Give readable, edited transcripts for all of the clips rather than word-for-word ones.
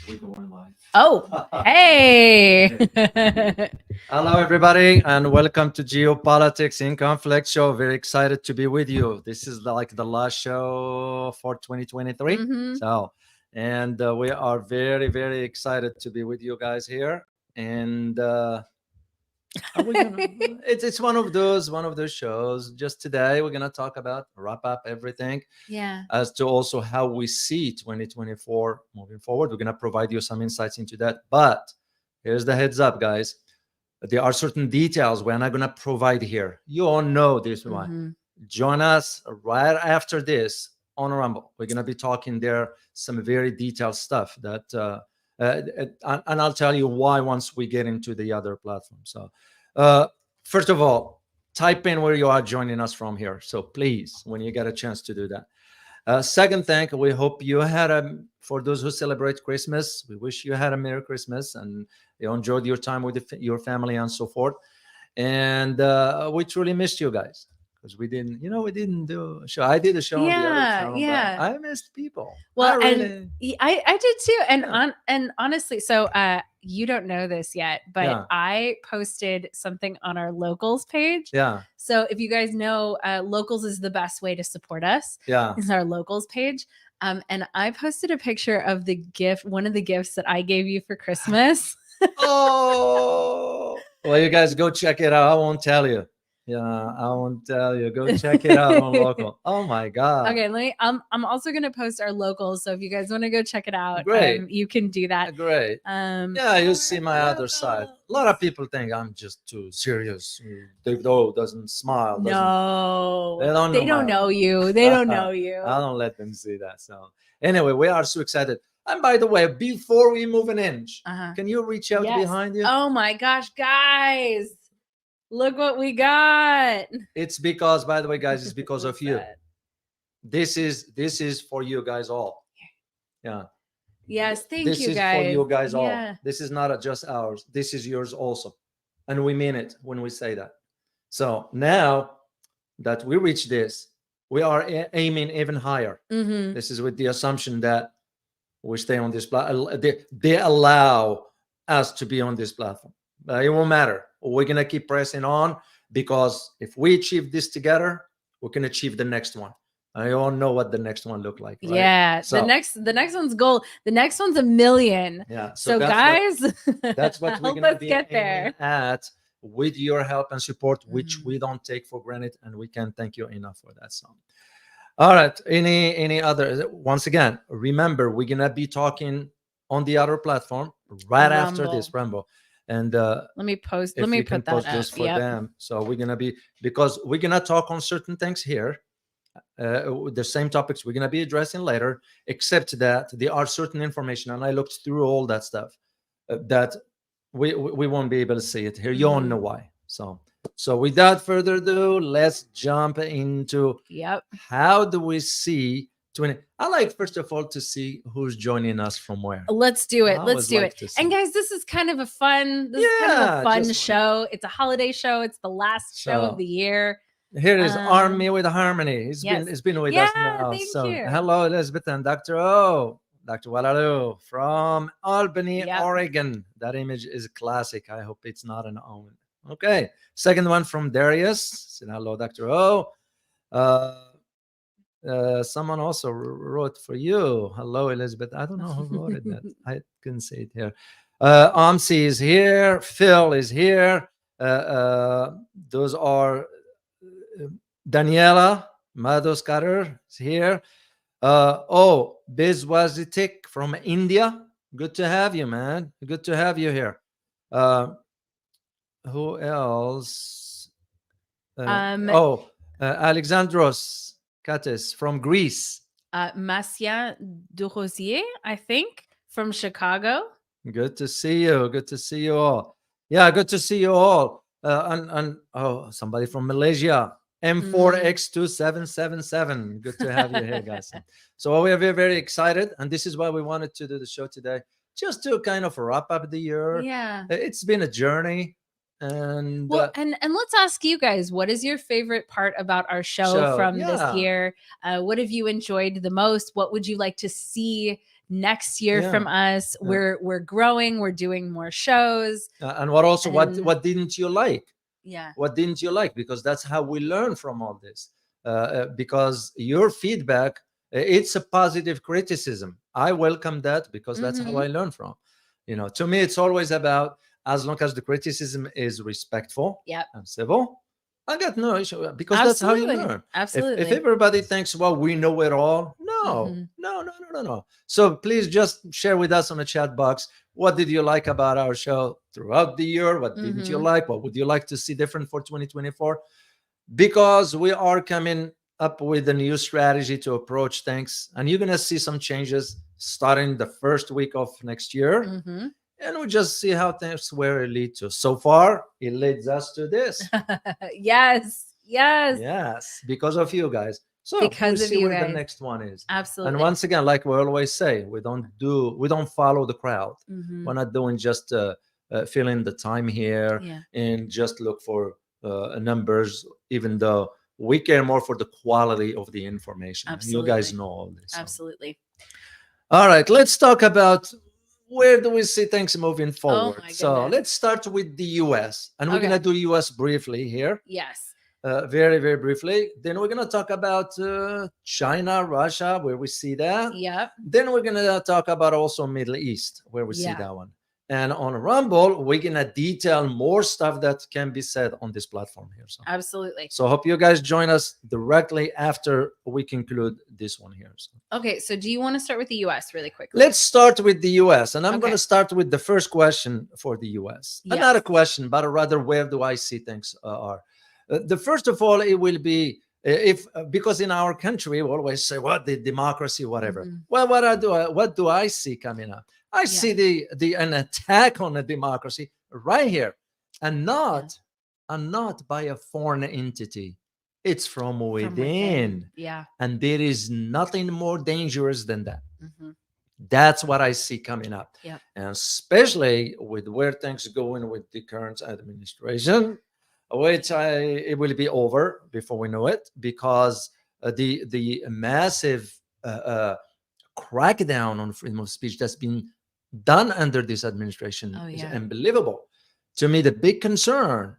We're going live. Oh, hey. Hello, everybody, and welcome to Geopolitics in Conflict show. Very excited to be with you. This is like the last show for 2023. Mhm. And we are very, very excited to be with you guys here. And are we gonna? It's one of those shows. Just today, we're gonna talk about wrap up everything Yeah. as to also how we see 2024 moving forward. We're gonna provide you some insights into that. But here's the heads up, guys. There are certain details we're not gonna provide here. You all know this one. Mhm. Join us right after this on Rumble. We're gonna be talking there some very detailed stuff that. And I'll tell you why once we get into the other platform. So, uh, first of all, type in where you are joining us from here. So please, when you get a chance to do that. Second thing, we hope you had for those who celebrate Christmas, we wish you had a Merry Christmas and you enjoyed your time with your family and so forth. And we truly missed you guys because we didn't do a show. I did a show on the other Yeah, channel, yeah. but I missed people. Well, I and really, I did too. And Yeah. and honestly, so you don't know this yet, but Yeah. I posted something on our locals page. yeah, So if you guys know, locals is the best way to support us. yeah. Is our locals page. And I posted a picture of the gift, one of the gifts that I gave you for Christmas. Oh, well, you guys go check it out. I won't tell you. Yeah, I won't tell you. Go check it out on local. Oh my god. Okay, let me. I'm also gonna post our locals, so if you guys want to go check it out, Great. you can do that. Great. Yeah, you see my other side. A lot of people think I'm just too serious. David O doesn't smile. No, They don't know they don't my- know you. They don't know you. I don't let them see that. So anyway, we are so excited. And by the way, before we move an inch, Uh-huh. can you reach out Yes. behind you? Oh my gosh, guys! Look what we got. It's because, by the way, guys, it's because of What's you. that? This is for you guys all. Yeah. Yes, thank This you is guys. for you guys all. Yeah. This is not just ours. This is yours also. And we mean it when we say that. So now that we reach this, we are aiming even higher. Mm-hmm. This is with the assumption that we stay on this platform. They allow us to be on this platform. It won't matter. We're going to keep pressing on because if we achieve this together, we can achieve the next one. I all know what the next one look like, right? Yeah. So- the next one's gold. The next one's $1 million. Yeah. So that's guys, that's what we're help going to us be get aiming there. at with your help and support, which Mhm. we don't take for granted, and we can't thank you enough for that. So, all right. Any other? Once again, remember we're gonna be talking on the other platform right after this Rumble, and Let me post. Let if me you can put that post up. this for Yep. them. So we're gonna be because we're gonna talk on certain things here. The same topics we're gonna be addressing later, except that there are certain information, and I looked through all that stuff that we won't be able to see it here. You all Mhm. know why. So without further ado, let's jump into Yep. how do we see 20. I like first of all to see who's joining us from where. Let's do it. I Let's always do like it. to see. And guys, this is kind of a fun. This is kind of Yeah, a fun just show. It's a holiday show. It's the last show So, of the year. Here is Um, Army with Harmony. He's yes. been with us Yeah, now. thank So you. hello Elizabeth and Dr. O. Dr. Walalu from Albany, Yep. Oregon. That image is classic. I hope it's not an omen. Okay. Second one from Darius. Say hello, Dr. O. Someone also wrote for you. Hello, Elizabeth. I don't know who wrote it. That I couldn't see it here. Amsi is here. Phil is here. Those are Daniela Madoskarer is here. Bizwazitik from India. Good to have you, man. Good to have you here. Who else? Alexandros Katis from Greece. Massia Durosier, I think, from Chicago. Good to see you. Good to see you all. Yeah, good to see you all. And somebody from Malaysia. M4X2777. Good to have you here, guys. So we are very, very excited. And this is why we wanted to do the show today. Just to kind of wrap up the year. Yeah. It's been a journey. And well, and let's ask you guys, what is your favorite part about our show from this year? What have you enjoyed the most? What would you like to see next year Yeah. from us. Yeah. We're growing, we're doing more shows. And what also, And- what didn't you like? Yeah. What didn't you like? Because that's how we learn from all this. Because your feedback, it's a positive criticism. I welcome that because that's how I learn from. To me, it's always about, as long as the criticism is respectful Yep. and civil, I got no issue, because that's how you Absolutely. learn. Absolutely. If everybody thinks, well, we know it all, no. So please just share with us on the chat box, what did you like about our show throughout the year? What didn't you like? What would you like to see different for 2024? Because we are coming up with a new strategy to approach things, and you're going to see some changes starting the first week of next year. And we just see how things will lead to. So far, it leads us to this. Yes, because of you guys. So Because we'll of see you where the guys. next one is. Absolutely. And once again, like we always say, we don't follow the crowd. We're not doing just filling the time here and just look for numbers, even though we care more for the quality of the information. Absolutely. And you guys know all this. So. Absolutely. All right, let's talk about where do we see things moving forward. my So goodness. let's start with the US, and we're going to do US briefly here. Yes. Very, very briefly. Then we're going to talk about China, Russia, where we see that. Yep. Then we're going to talk about also Middle East, where we see that one. And on Rumble, we're going to detail more stuff that can be said on this platform here. So. Absolutely. So I hope you guys join us directly after we conclude this one here. So. Okay, so do you want to start with the US really quickly? Let's start with the US. And I'm going to start with the first question for the US. Yes. Not a question, but rather, where do I see things are? The first of all, it will be because in our country we always say, what, the democracy, whatever. Well, what do I see coming up? I see an attack on the democracy right here, and not by a foreign entity. It's from within. Yeah. And there is nothing more dangerous than that. That's what I see coming up. Yep. And especially with where things are going with the current administration, which it will be over before we know it, because the massive crackdown on freedom of speech that's been done under this administration is unbelievable. To me, the big concern,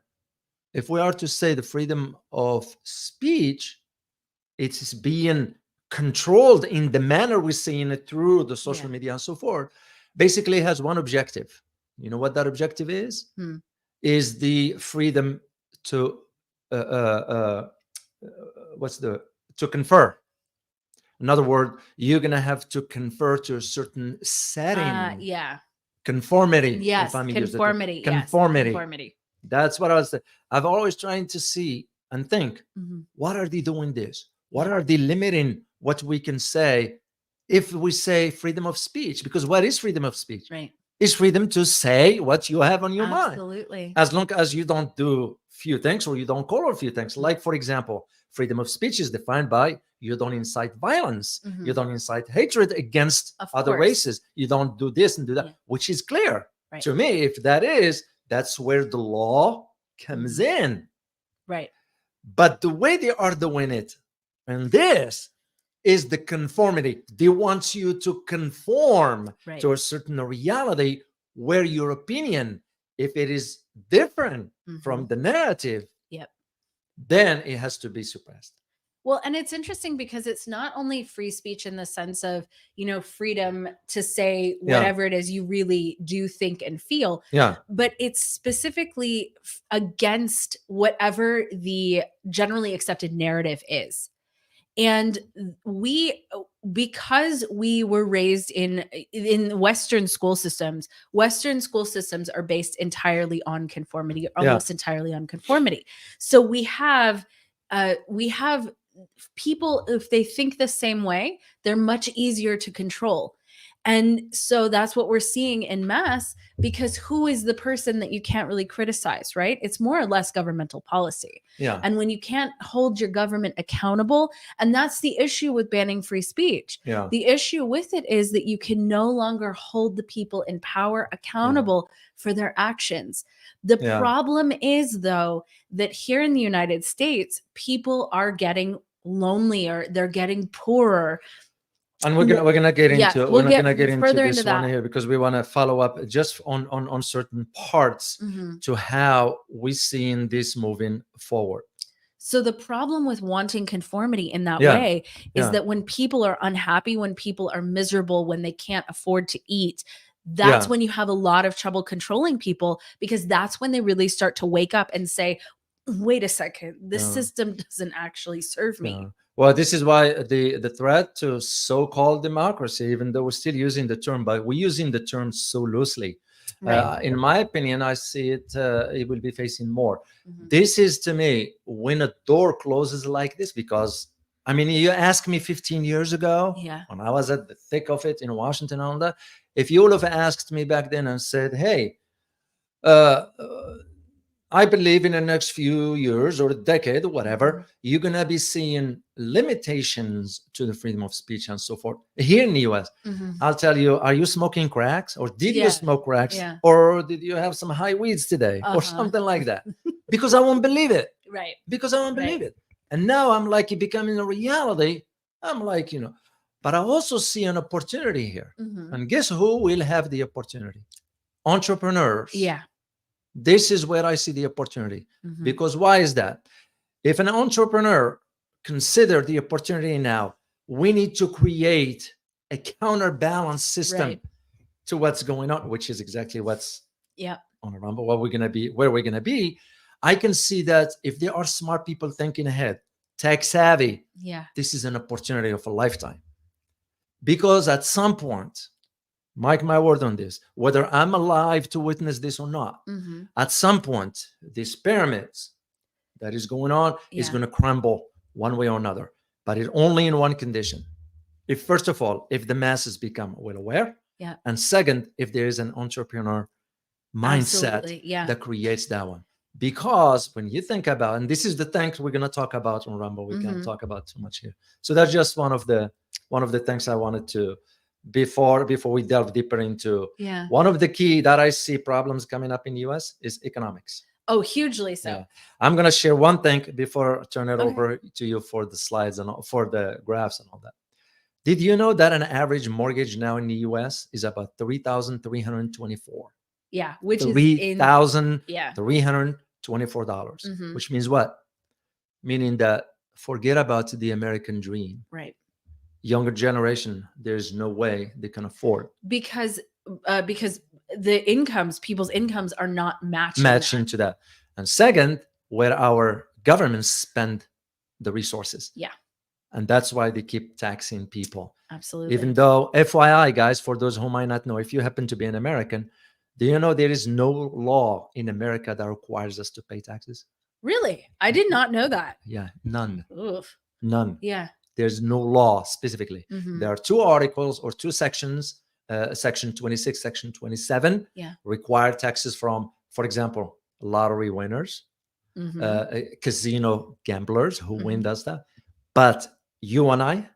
if we are to say the freedom of speech, it's being controlled in the manner we're seeing it through the social media and so forth, basically has one objective. You know what that objective is? Is the freedom to to confer. In other words, you're gonna have to confer to a certain setting. Conformity. Yes. Conformity. Conformity. That's what I was saying. I've always trying to see and think, what are they doing this? What are they limiting what we can say if we say freedom of speech? Because what is freedom of speech? Right. It's freedom to say what you have on your mind. Absolutely. As long as you don't do few things, or you don't call a few things. Like, for example, freedom of speech is defined by you don't incite violence. You don't incite hatred against other races. You don't do this and do that, which is clear. Right. To me, if that's where the law comes in. Right. But the way they are doing it, and this is the conformity. They want you to conform to a certain reality where your opinion, if it is different from the narrative, then it has to be suppressed. Well, and it's interesting because it's not only free speech in the sense of, freedom to say whatever it is you really do think and feel, but it's specifically against whatever the generally accepted narrative is. And because we were raised in Western school systems are based entirely on conformity, almost entirely on conformity. So we have people, if they think the same way, they're much easier to control. And so that's what we're seeing in mass, because who is the person that you can't really criticize, right? It's more or less governmental policy. And when you can't hold your government accountable, and that's the issue with banning free speech. The issue with it is that you can no longer hold the people in power accountable for their actions. The problem is, though, that here in the United States, people are getting lonelier, they're getting poorer. And we're gonna get Yes, into we'll we're not get gonna get into further this into one that. here because we want to follow up just on certain parts Mhm. to how we seeing this moving forward. So the problem with wanting conformity in that Yeah, way is yeah, that when people are unhappy, when people are miserable, when they can't afford to eat, that's yeah, when you have a lot of trouble controlling people, because that's when they really start to wake up and say, wait a second, this yeah, system doesn't actually serve yeah. me. Well, this is why the threat to so-called democracy, even though we're still using the term, but we're using the term so loosely. Right. In my opinion, I see it. It will be facing more. Mhm. This is to me when a door closes like this, because I mean, you asked me 15 years ago Yeah. when I was at the thick of it in Washington and all that. If you would have asked me back then and said, "Hey, uh, I believe in the next few years or a decade or whatever, Mhm. you're going to be seeing limitations to the freedom of speech and so forth here in the US." Mhm. I'll tell you, are you smoking cracks or did you Yeah. smoke cracks Yeah. or did you have some high weeds today or Uh-huh. something like that? Because I won't believe it. Right. Because I won't Right. believe it. And now I'm like it becoming a reality. I'm like, but I also see an opportunity here. Mhm. And guess who will have the opportunity? Entrepreneurs. Yeah. This is where I see the opportunity. Mhm. Because why is that? If an entrepreneur consider the opportunity now, we need to create a counterbalance system Right. to what's going on, which is exactly what's Yeah. on a rumble, what we're gonna be, where we're gonna be. I can see that if there are smart people thinking ahead, tech savvy, Yeah. this is an opportunity of a lifetime. Because at some point, mark my word on this, whether I'm alive to witness this or not, Mhm. at some point, these pyramids that is going on is Yeah. going to crumble one way or another, but it only in one condition. If first of all, if the masses become well aware, Yeah. and second, if there is an entrepreneur mindset Absolutely. Yeah. that creates that one. Because when you think about, and this is the things we're going to talk about on Rumble, we can't Mhm. talk about too much here. So that's just one of the things I wanted to before we delve deeper into. Yeah. One of the key that I see problems coming up in the US is economics. Oh, hugely so. Yeah. I'm going to share one thing before I turn it Okay. over to you for the slides and for the graphs and all that. Did you know that an average mortgage now in the US is about $3,324? Yeah, which is in yeah. $3,324, Mhm. which means what? Meaning that forget about the American dream. Right. Younger generation, there's no way they can afford Because people's incomes are not matching matching that. to that. And second, where our governments spend the resources. Yeah. And that's why they keep taxing people. Absolutely. Even though, FYI, guys, for those who might not know, if you happen to be an American, do you know there is no law in America that requires us to pay taxes? Really? I did not know that. Yeah, none. Oof. None. Yeah. There's no law specifically. Mhm. There are two articles or two sections, section 26, section 27, Yeah. require taxes from, for example, lottery winners, Mhm. casino gamblers who win Mhm. does that. But you and I,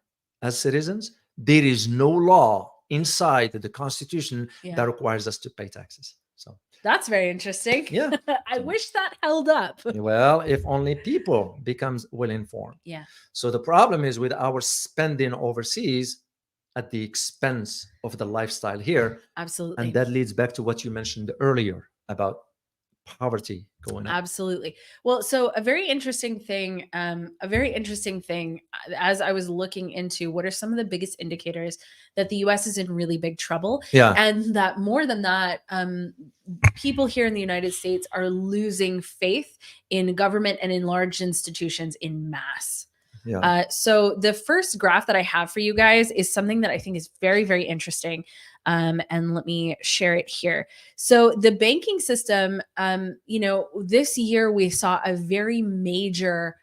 as citizens, there is no law inside the Constitution Yeah. that requires us to pay taxes. So, That's very interesting. yeah. I So, wish that held up. well, if only people becomes well informed. Yeah. So the problem is with our spending overseas at the expense of the lifestyle here, Absolutely. and that leads back to what you mentioned earlier about poverty going up. Absolutely. Well, so a very interesting thing, as I was looking into what are some of the biggest indicators that the US is in really big trouble, Yeah. and that more than that, people here in the United States are losing faith in government and in large institutions in mass. Yeah. So the first graph that I have for you guys is something that I think is very, very interesting. And let me share it here. So the banking system, this year we saw a very major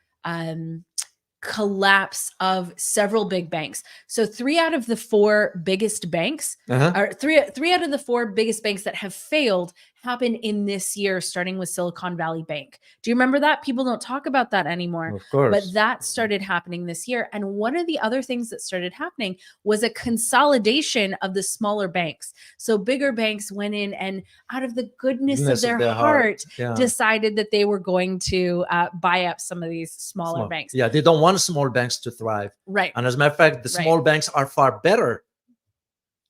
collapse of several big banks. So three out of the four biggest banks, Uh-huh. or three out of the four biggest banks that have failed happened in this year, starting with Silicon Valley Bank. Do you remember that? People don't talk about that anymore. Of course. But that started happening this year. And one of the other things that started happening was a consolidation of the smaller banks. So bigger banks went in and out of the goodness of their heart Yeah. decided that they were going to buy up some of these smaller banks. Yeah, they don't want small banks to thrive. Right. And as a matter of fact, the small banks are far better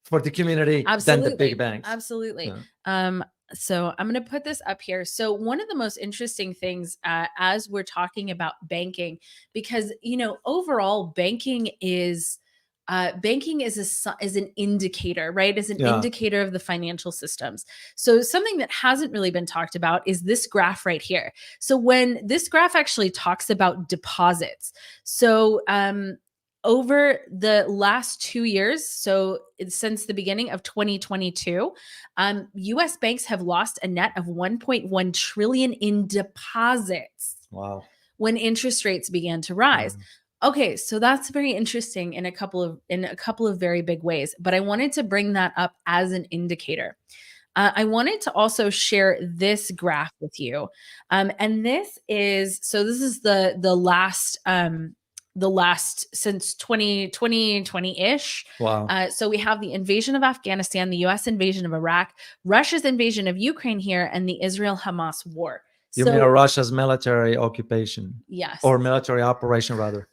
for the community than the big banks. Absolutely. Yeah. So I'm going to put this up here. So one of the most interesting things as we're talking about banking, because, you know, overall banking is an indicator, right? Is an indicator of the financial systems. So something that hasn't really been talked about is this graph right here. So when this graph actually talks about deposits, so over the last 2 years, so since the beginning of 2022, U.S. banks have lost a net of 1.1 trillion in deposits. Wow! When interest rates began to rise. Okay, so that's very interesting in a couple of very big ways. But I wanted to bring that up as an indicator. I wanted to also share this graph with you, and this is the last since 2020-ish. Wow. So we have the invasion of Afghanistan, the US invasion of Iraq, Russia's invasion of Ukraine here, and the Israel-Hamas war. You mean Russia's military occupation? Yes. Or military operation, rather.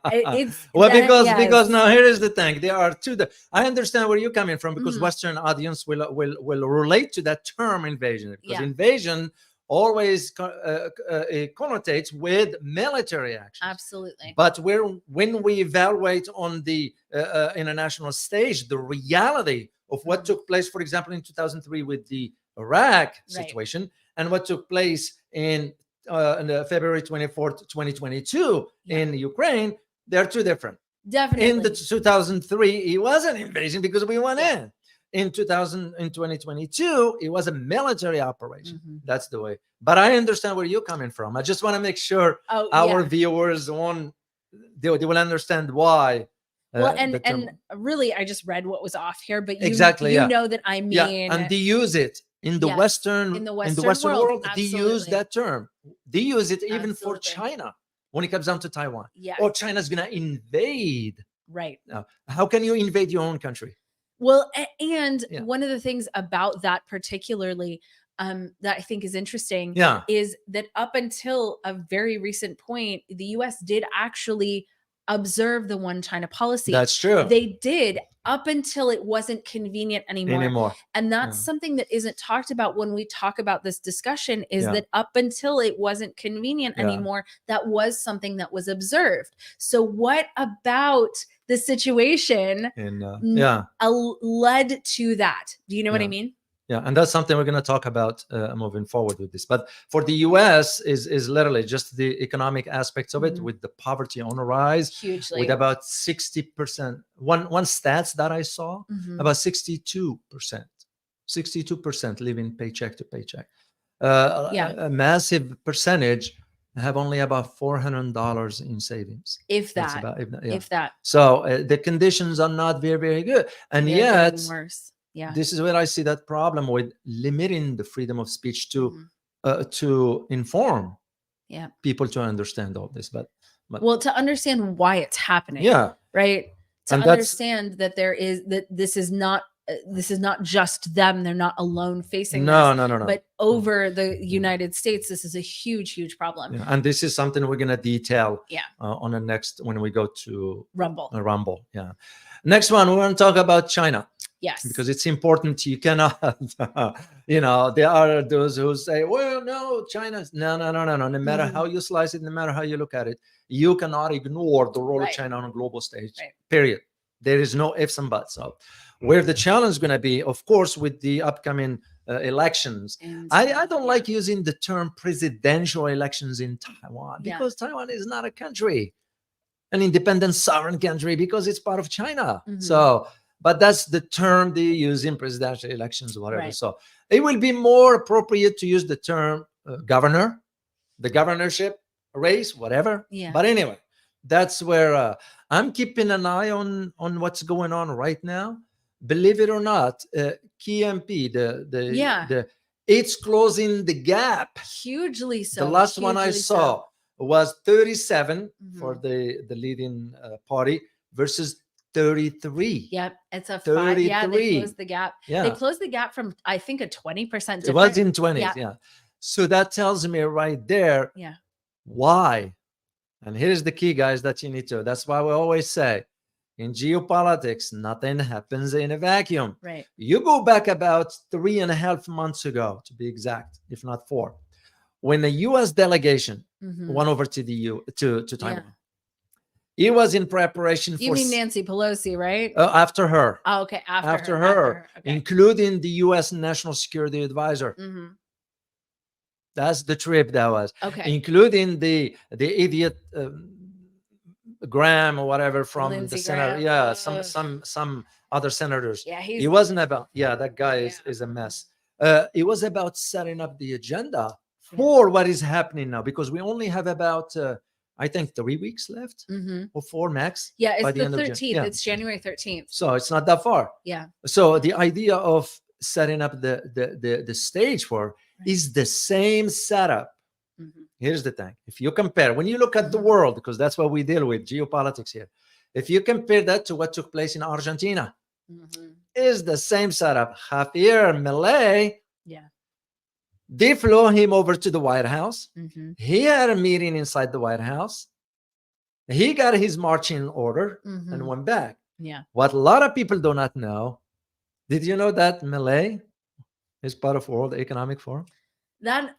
It's because now here is the thing. There are two. I understand where you're coming from, because Western audience will relate to that term invasion, because invasion always connotates with military action. Absolutely. But when we evaluate on the international stage the reality of what took place, for example, in 2003 with the Iraq situation, and what took place in February 24th, 2022 in Ukraine, they're two different. Definitely. In the 2003, it was an invasion because we went in. In 2022, it was a military operation. That's the way. But I understand where you're coming from. I just want to make sure our viewers they will understand why. Well, and really, I just read what was off here, but you know that I mean. Yeah, and they use it in the Western world. They use that term. They use it even for China when it comes down to Taiwan. Yeah. Or China's gonna invade. Right. Now, how can you invade your own country? Well, and one of the things about that particularly that I think is interesting is that up until a very recent point, the US did actually observe the one China policy. That's true. They did, up until it wasn't convenient anymore. And that's something that isn't talked about when we talk about this discussion, is that up until it wasn't convenient anymore, that was something that was observed. So what about the situation led to that? Do you know what I mean? Yeah, and that's something we're going to talk about moving forward with this. But for the US is literally just the economic aspects of it, with the poverty on the rise, hugely, with about 60%. One stats that I saw, about 62% living paycheck to paycheck. A massive percentage have only about $400 in savings, if that. So the conditions are not very, very good, and they're getting worse. Yeah. This is where I see that problem with limiting the freedom of speech to inform people to understand all this. But well, to understand why it's happening. Yeah. Right. To understand that this is not just them. They're not alone facing this. No. But over the United States, this is a huge, huge problem. Yeah. And this is something we're going to detail on the next, when we go to Rumble. Yeah. Next one, we want to talk about China. Yes. Because it's important. You cannot, there are those who say, well, no, China's, no. No matter how you slice it, no matter how you look at it, you cannot ignore the role of China on a global stage, period. There is no ifs and buts. So where the challenge is going to be, of course, with the upcoming elections. I don't like using the term presidential elections in Taiwan, because Taiwan is not a country, an independent sovereign country, because it's part of China. So, but that's the term they use in presidential elections or whatever. So it will be more appropriate to use the term governor, the governorship race, whatever. But anyway, that's where I'm keeping an eye on what's going on right now. Believe it or not, KMP, Yeah. it's closing the gap. Hugely so. The last one I hugely saw was 37 for Mhm. the leading party versus 33. Yep, it's a 5. Yeah, they 33. closed the gap. They Yeah, closed the gap from, I think, a 20% it was difference. in 20s. Yeah. Yeah. So that tells me right there Yeah. why. And here's the key, guys, that you need to. That's why we always say in geopolitics, nothing happens in a vacuum. Right. You go back about 3.5 months ago, to be exact, if not 4, when the U.S. delegation Mhm. went over to to Yeah. Taiwan. It was in preparation for You mean Nancy Pelosi, right? after her, Oh, okay. After after her. her, Okay. including the U.S. National Security Advisor. Mhm. That's the trip that was, Okay. including the idiot Graham or whatever from Lindsey the Senate. Graham. Yeah, Ugh. some other senators. Yeah, It he's wasn't about, yeah, that guy Yeah. is a mess. It was about setting up the agenda Yeah. for what is happening now, because we only have about I think 3 weeks left Mhm. or 4 max. Yeah, by it's the the end of June. 13th. Yeah. It's January 13th. So it's not that far. Yeah. So the idea of setting up the stage for Right. is the same setup. Mhm. Here's the thing. If you compare, when you look at the Mhm. world, because that's what we deal with, geopolitics here. If you compare that to what took place in Argentina, Mhm. is the same setup. Javier Milei, Yeah. they flew him over to the White House. Mhm. He had a meeting inside the White House. He got his marching order and Mhm. went back. Yeah. What a lot of people do not know, did you know that Milei is part of World Economic Forum? That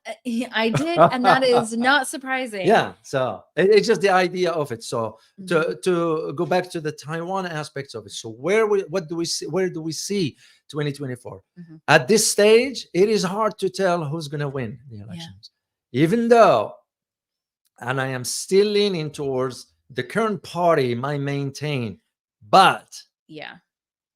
I did, and that is not surprising. Yeah, so it's just the idea of it. So Mhm. to go back to the Taiwan aspects of it. So what do we see? Where do we see 2024? Mhm. At this stage, it is hard to tell who's going to win the elections, even though, and I am still leaning towards the current party might maintain, but Yeah.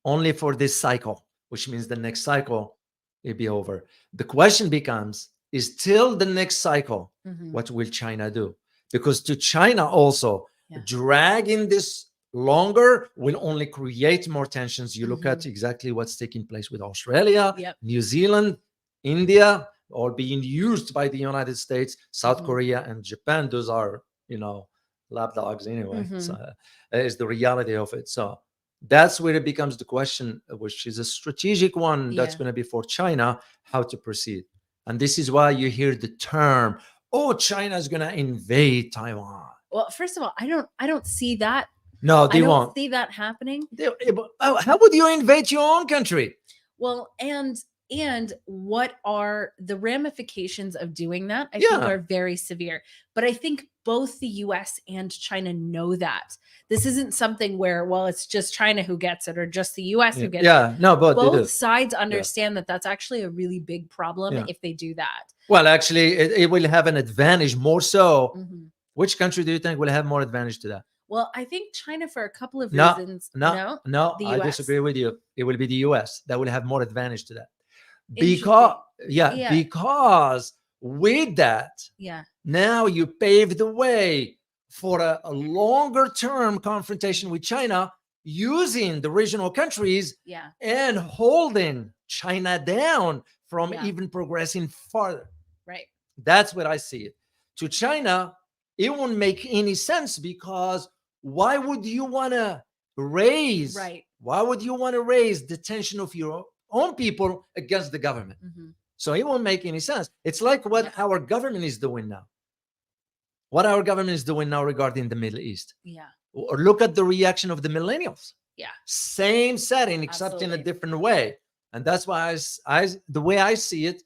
only for this cycle, which means the next cycle it'll be over. The question becomes, is till the next cycle, Mhm. what will China do? Because to China also, Yeah. dragging this longer will only create more tensions. You look at Mhm. exactly what's taking place with Australia, Yep. New Zealand, India, all being used by the United States, South Mhm. Korea, and Japan. Those are, lapdogs anyway. Mhm. So is the reality of it. So that's where it becomes the question, which is a strategic one that's Yeah. going to be for China, how to proceed. And this is why you hear the term, oh, China is going to invade Taiwan. Well, first of all, I don't see that. No, I they don't won't. see that happening. How would you invade your own country? Well, and what are the ramifications of doing that? I think Yeah. are very severe. But I think both the US and China know that. This isn't something where, well, it's just China who gets it or just the US who gets it. Yeah, no, but they do. Both sides understand that that's actually a really big problem Yeah. if they do that. Well, actually, it will have an advantage more so. Mhm. Which country do you think will have more advantage to that? Well, I think China for a couple of No, reasons. no, The I US. disagree with you. It will be the US that will have more advantage to that. Interesting. Because, because with that, Yeah. now you pave the way for a longer term confrontation with China using the regional countries Yeah. and holding China down from Yeah. even progressing farther. Right. That's what I see it. To China, it won't make any sense, because why would you want to raise? Right. Why would you want to raise the tension of your own people against the government? Mhm. So it won't make any sense. It's like what our government is doing now. What our government is doing now regarding the Middle East. Yeah. Or look at the reaction of the millennials. Yeah. Same setting, except in a Absolutely. different way. And that's why the way I see it,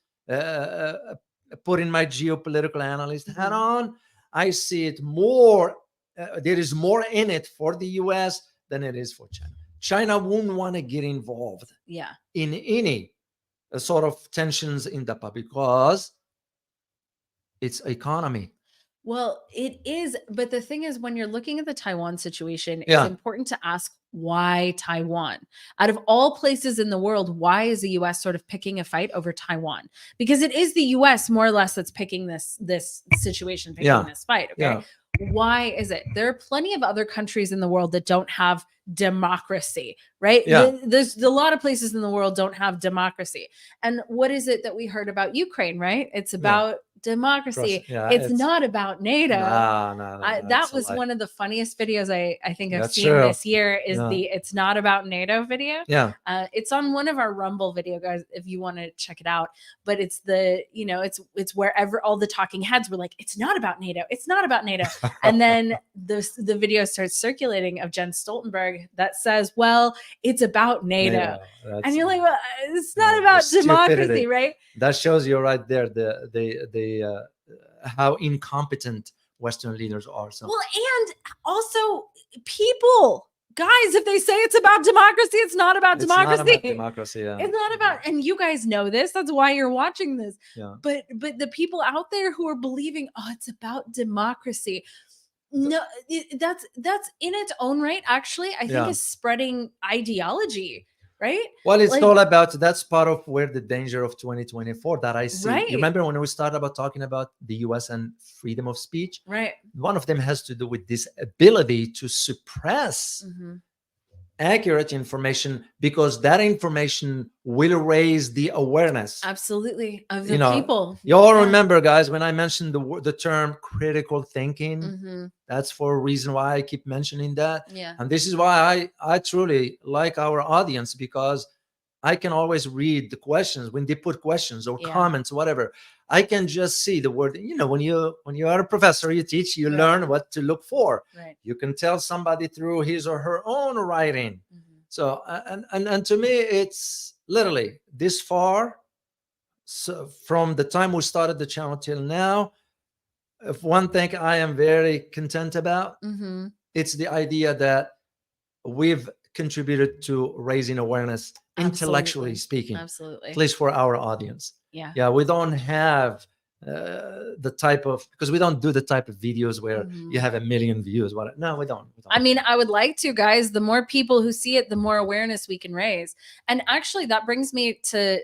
putting my geopolitical analyst hat on, I see it more. There is more in it for the US than it is for China. China won't want to get involved in any sort of tensions in DAPA because it's economy. Well, it is. But the thing is, when you're looking at the Taiwan situation, it's important to ask why Taiwan? Out of all places in the world, why is the US sort of picking a fight over Taiwan? Because it is the US more or less that's picking this situation, picking this fight. Okay. Why is it? There are plenty of other countries in the world that don't have democracy, right? Yeah. There's a lot of places in the world don't have democracy. And what is it that we heard about Ukraine, right? It's Yeah. about democracy. Yeah, It's not about NATO. No. That That's a was lie. one of the funniest videos I think I've That's seen true. this year is Yeah. the "It's Not About NATO" video. Yeah. It's on one of our Rumble video, guys, if you want to check it out. But it's the, it's wherever all the talking heads were like, it's not about NATO, it's not about NATO. And then the video starts circulating of Jen Stoltenberg that says, well, it's about NATO. And you're like, well, it's not about democracy, stupidity. right? That shows you right there the how incompetent Western leaders are. So Well, and also people, guys, if they say it's about democracy, it's not about it's not democracy. about democracy. Yeah. It's not about, and you guys know this. That's why you're watching this. Yeah. But the people out there who are believing, oh, it's about democracy. No, that's in its own right. Actually, I think Yeah. is spreading ideology, right? Well, it's Like- all about, that's part of where the danger of 2024 that I see. Right. You remember when we started about talking about the US and freedom of speech? Right. One of them has to do with this ability to suppress Mhm. accurate information, because that information will raise the awareness. Absolutely, of the You know, people. You all Yeah. remember, guys, when I mentioned the term critical thinking, Mhm. that's for a reason why I keep mentioning that. Yeah. And this is why I truly like our audience, because I can always read the questions when they put questions or Yeah. comments, whatever. I can just see the word. When you are a professor, you teach, you Right. learn what to look for. Right. You can tell somebody through his or her own writing. Mhm. So and to me, it's literally this far. So from the time we started the channel till now, if one thing I am very content about, Mhm. it's the idea that we've contributed to raising awareness, intellectually Absolutely. speaking, Absolutely. at least for our audience. Yeah. Yeah, we don't have the type of, because we don't do the type of videos where Mhm. you have 1 million views. No, we don't. I mean, I would like to, guys. The more people who see it, the more awareness we can raise. And actually, that brings me to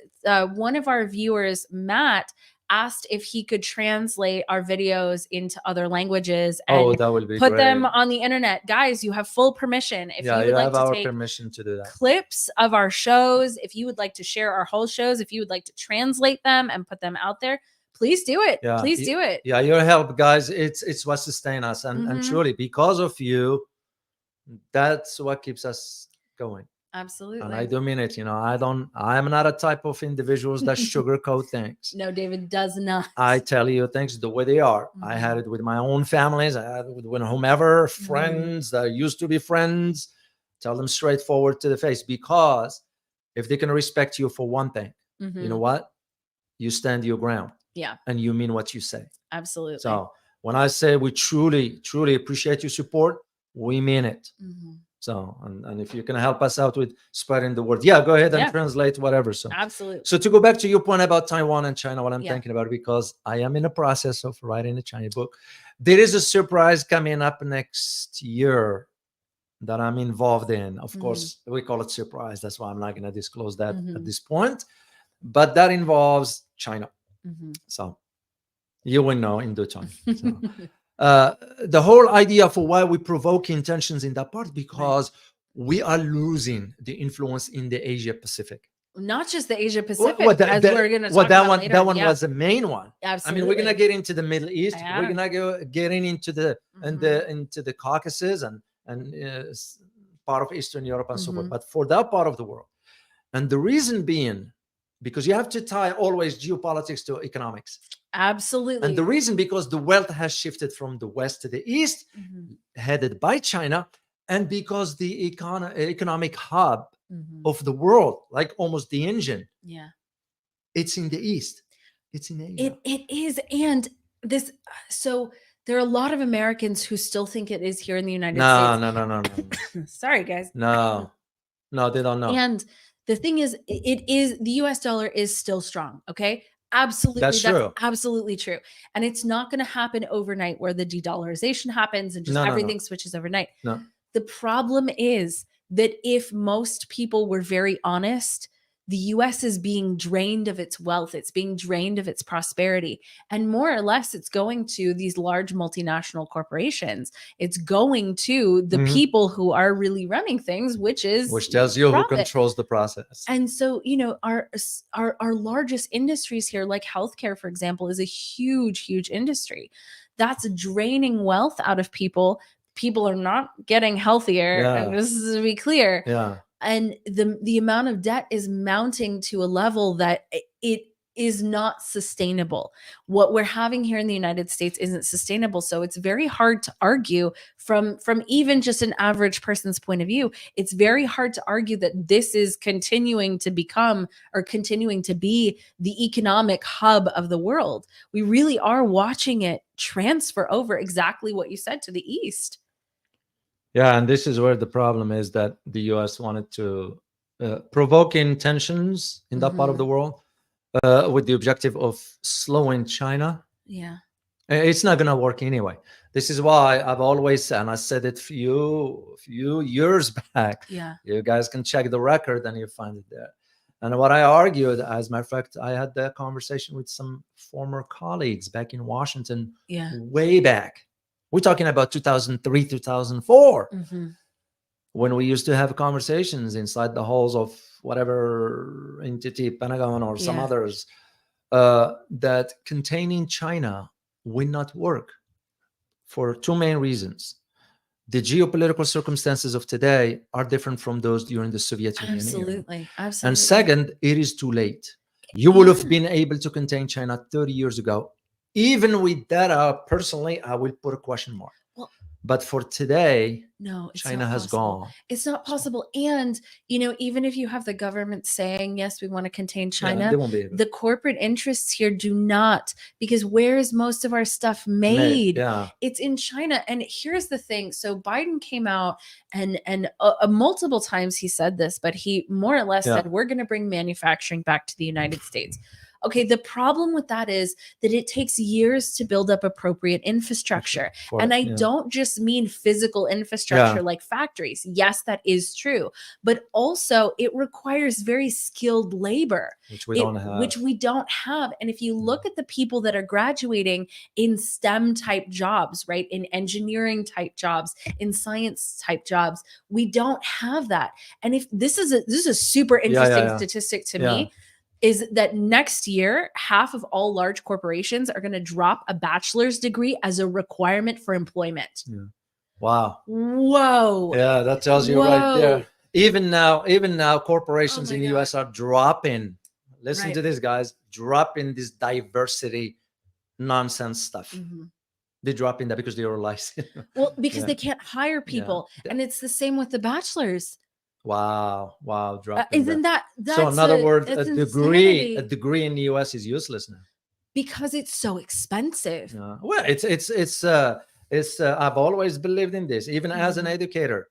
one of our viewers, Matt, asked if he could translate our videos into other languages and that will be put great. them on the internet. Guys, you have full permission. If Yeah, you would like have to our take permission to do that. clips of our shows, if you would like to share our whole shows, if you would like to translate them and put them out there, please do it. Yeah, Please do it. Yeah, your help, guys. It's what sustains us, and Mhm. truly, because of you, that's what keeps us going. Absolutely. And I do mean it. I'm not a type of individuals that sugarcoat things. No, David does not. I tell you things the way they are. I had it with my own families. I had it with whomever, friends that used to be friends. Tell them straightforward to the face, because if they can respect you for one thing, you know what? You stand your ground. Yeah. And you mean what you say. Absolutely. So when I say we truly, truly appreciate your support, we mean it. Mhm. So, and if you can help us out with spreading the word, go ahead and translate whatever. So, absolutely. So to go back to your point about Taiwan and China, what I'm Yeah. thinking about, because I am in the process of writing a China book. There is a surprise coming up next year that I'm involved in. Of course, we call it surprise. That's why I'm not going to disclose that at this point. But that involves China. So you will know in due time. So, the whole idea for why we provoking tensions in that part, because we are losing the influence in the Asia Pacific. Not just the Asia Pacific, as we're going to talk that about one, later. That one was the main one. Absolutely. I mean, we're gonna get into the Middle East. Yeah. We're gonna go getting into the into the Caucasus and part of Eastern Europe and so forth. But for that part of the world, and the reason being, because you have to tie always geopolitics to economics. Absolutely. And the reason, because the wealth has shifted from the west to the east, headed by China, and because the economic hub of the world, like almost the engine, it's in the east. It's in Asia. It is. And this, so there are a lot of Americans who still think it is here in the United States. No. Sorry, guys. No, they don't know. And the thing is, the US dollar is still strong. Okay. Absolutely. That's true. Absolutely true. And it's not going to happen overnight where the de-dollarization happens and just everything switches overnight. No. The problem is that if most people were very honest, the US is being drained of its wealth, it's being drained of its prosperity, and more or less it's going to these large multinational corporations. It's going to the Mhm. people who are really running things, which tells you who profit. controls the process. And so, our largest industries here, like healthcare, for example, is a huge industry that's draining wealth out of people. People are not getting healthier, and Yeah. this is to be clear. Yeah. And the amount of debt is mounting to a level that it is not sustainable. What we're having here in the United States isn't sustainable. So it's very hard to argue from even just an average person's point of view. It's very hard to argue that this is continuing to become or continuing to be the economic hub of the world. We really are watching it transfer over, exactly what you said, to the east. Yeah, and this is where the problem is, that the U.S. wanted to provoke tensions in that part of Mhm. the world with the objective of slowing China. Yeah. It's not going to work anyway. This is why I've always said, and I said it few years back. Yeah. You guys can check the record and you find it there. And what I argued, as a matter of fact, I had that conversation with some former colleagues back in Washington Yeah. way back. We're talking about 2003, 2004, Mm-hmm. when we used to have conversations inside the halls of whatever entity, Pentagon or some Yeah. others, that containing China will not work for two main reasons. The geopolitical circumstances of today are different from those during the Soviet Union era. Absolutely. And second, it is too late. You would have been able to contain China 30 years ago. Even with that, personally, I will put a question mark. Well, but for today, no, it's China not has possible. gone. It's not possible. And, even if you have the government saying, yes, we want to contain China, they won't be able. The corporate interests here do not, because where is most of our stuff made? Yeah. It's in China. And here's the thing. So Biden came out and multiple times he said this, but he more or less said, we're going to bring manufacturing back to the United States. Okay, the problem with that is that it takes years to build up appropriate infrastructure. And I don't just mean physical infrastructure like factories. Yes, that is true. But also it requires very skilled labor, which we don't have. And if you look at the people that are graduating in STEM type jobs, right, in engineering type jobs, in science type jobs, we don't have that. And if this is a super interesting statistic to me, is that next year, half of all large corporations are going to drop a bachelor's degree as a requirement for employment. Yeah. Wow. Whoa. Yeah, that tells you right there. Even now, corporations in the US are dropping. Listen to this, guys. Dropping this diversity nonsense stuff. Mm-hmm. They're dropping that because they realize. Well, because they can't hire people. And it's the same with the bachelors. Wow. Isn't that so? In other words, a degree in the US is useless now because it's so expensive. Well, it's I've always believed in this, even as an educator.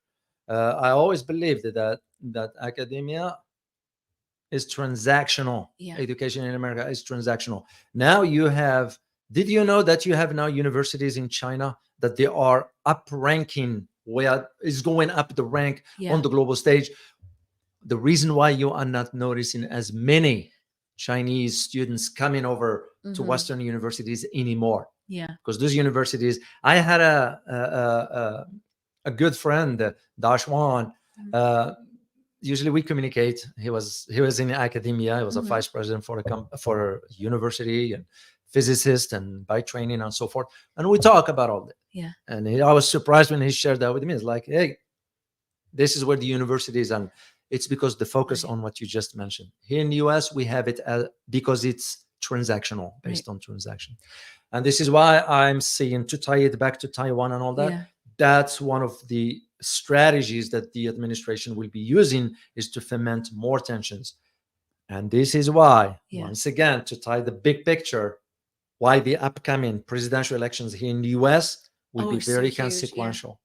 I always believed that academia is transactional. Education in America is transactional. Now did you know that you have now universities in China that they are up-ranking, where is going up the rank on the global stage? The reason why you are not noticing as many Chinese students coming over to Western universities anymore. Because those universities, I had a good friend, Swan. Usually we communicate. He was in academia. He was a vice president for a university and physicist and by training and so forth. And we talk about all that. Yeah. And I was surprised when he shared that with me. It's like, hey, this is where the university is, and it's because the focus on what you just mentioned. Here in the US, we have it because it's transactional, based on transaction. And this is why I'm saying, to tie it back to Taiwan and all that, that's one of the strategies that the administration will be using, is to foment more tensions. And this is why, once again, to tie the big picture, why the upcoming presidential elections here in the US will be very consequential.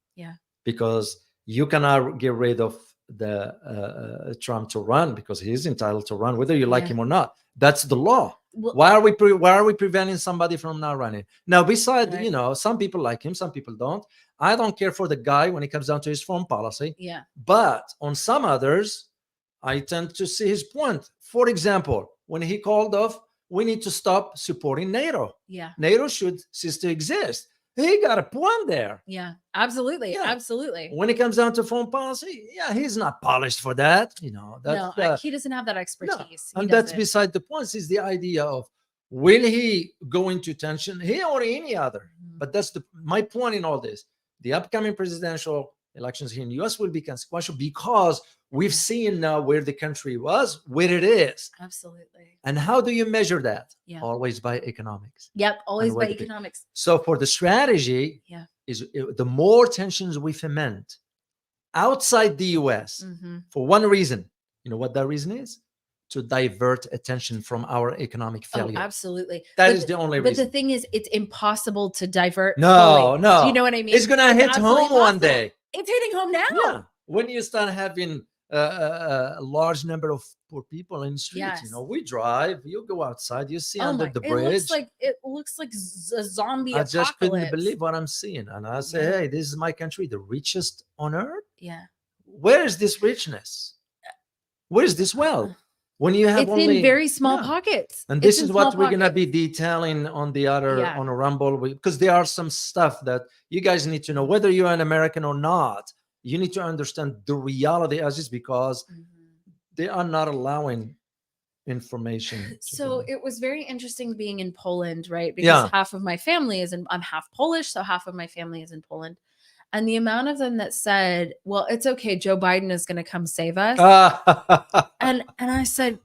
Because you cannot get rid of the Trump to run, because he's entitled to run whether you like him or not. That's the law. Well, why are we preventing somebody from not running? Now, besides, some people like him, some people don't. I don't care for the guy when it comes down to his foreign policy. But on some others, I tend to see his point. For example, when he called off, we need to stop supporting NATO. Yeah. NATO should cease to exist. He got a point there. Yeah. Absolutely. Yeah. Absolutely. When it comes down to foreign policy, yeah, he's not polished for that. That's No, he doesn't have that no, expertise. He and that's doesn't. beside the point. Is the idea of will he go into tension? He or any other. Mhm. But that's my point in all this. The upcoming presidential elections here in the US will be consequential because we've seen now where the country was, where it is. Absolutely. And how do you measure that? Yeah. Always by economics. Yep. Always And where by the- economics. So for the strategy, Yeah. is the more tensions we foment outside the US Mhm. for one reason. You know what that reason is? To divert attention from our economic Oh, failure. absolutely. That But is the only But reason. the thing is, it's impossible to divert. No, fully. no. Do you know what I mean? It's gonna hit absolutely home one impossible. day. It's hitting home now. Yeah, when you start having a large number of poor people in the streets, Yes. we drive, you go outside, you see Oh under my! the bridge. It looks like a zombie I just couldn't apocalypse. believe what I'm seeing, and I say, Yeah. hey, this is my country, the richest on earth. Yeah. Where is this richness? Where is this wealth? When you have It's only in very small yeah. pockets. And It's this in is what small we're gonna be pockets. detailing on the other Yeah. on a Rumble, because there are some stuff that you guys need to know, whether you're an American or not. You need to understand the reality as is, because Mhm. they are not allowing information. So it was very interesting being in Poland, right? Because Yeah. half of my family is I'm half Polish, so half of my family is in Poland. And the amount of them that said, "Well, it's okay, Joe Biden is going to come save us." And I said,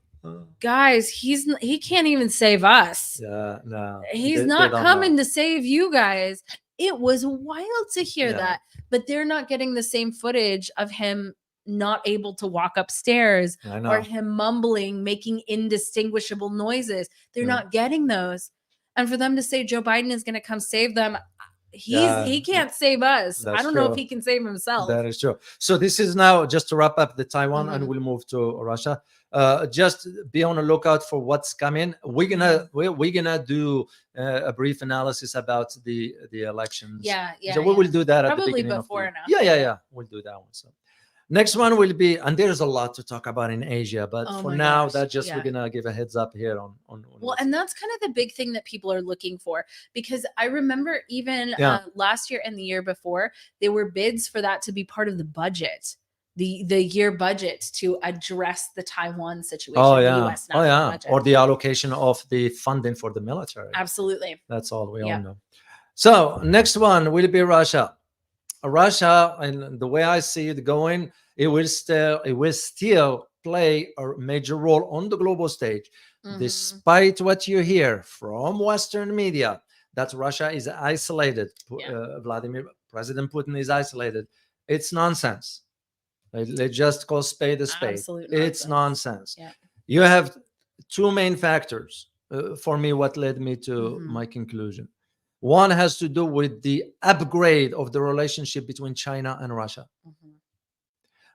"Guys, he can't even save us. Yeah, no. He's They not don't coming know. to save you guys." It was wild to hear Yeah. that, but they're not getting the same footage of him not able to walk upstairs I or know. him mumbling, making indistinguishable noises. They're Yeah. not getting those. And for them to say Joe Biden is going to come save them, Yeah, he can't save us. I that's don't know if true. he can save himself. That is true. So this is now just to wrap up the Taiwan, and Mhm. we'll move to Russia. Just be on the lookout for what's coming. We're gonna do a brief analysis about the elections. Yeah, yeah. So we will do that at the Probably beginning of before the and after. yeah. We'll do that one. So next one will be, and there's a lot to talk about in Asia, but Oh for my now, gosh, that just yeah. we're gonna give a heads up here on Well, what's- and that's kind of the big thing that people are looking for, because I remember even Yeah. last year and the year before, there were bids for that to be part of the budget, the year budget, to address the Taiwan situation. Oh the yeah, US national budget. or the allocation of the funding for the military. Absolutely. That's all we Yeah. all know. So next one will be Russia. Russia, and the way I see it going, it will still play a major role on the global stage, Mhm. despite what you hear from Western media that Russia is isolated. Yeah. President Putin is isolated. It's nonsense. Let's just call spade a spade. Absolute It's nonsense. Yeah. You have two main factors for me, what led me to Mhm. my conclusion. One has to do with the upgrade of the relationship between China and Russia. Mhm.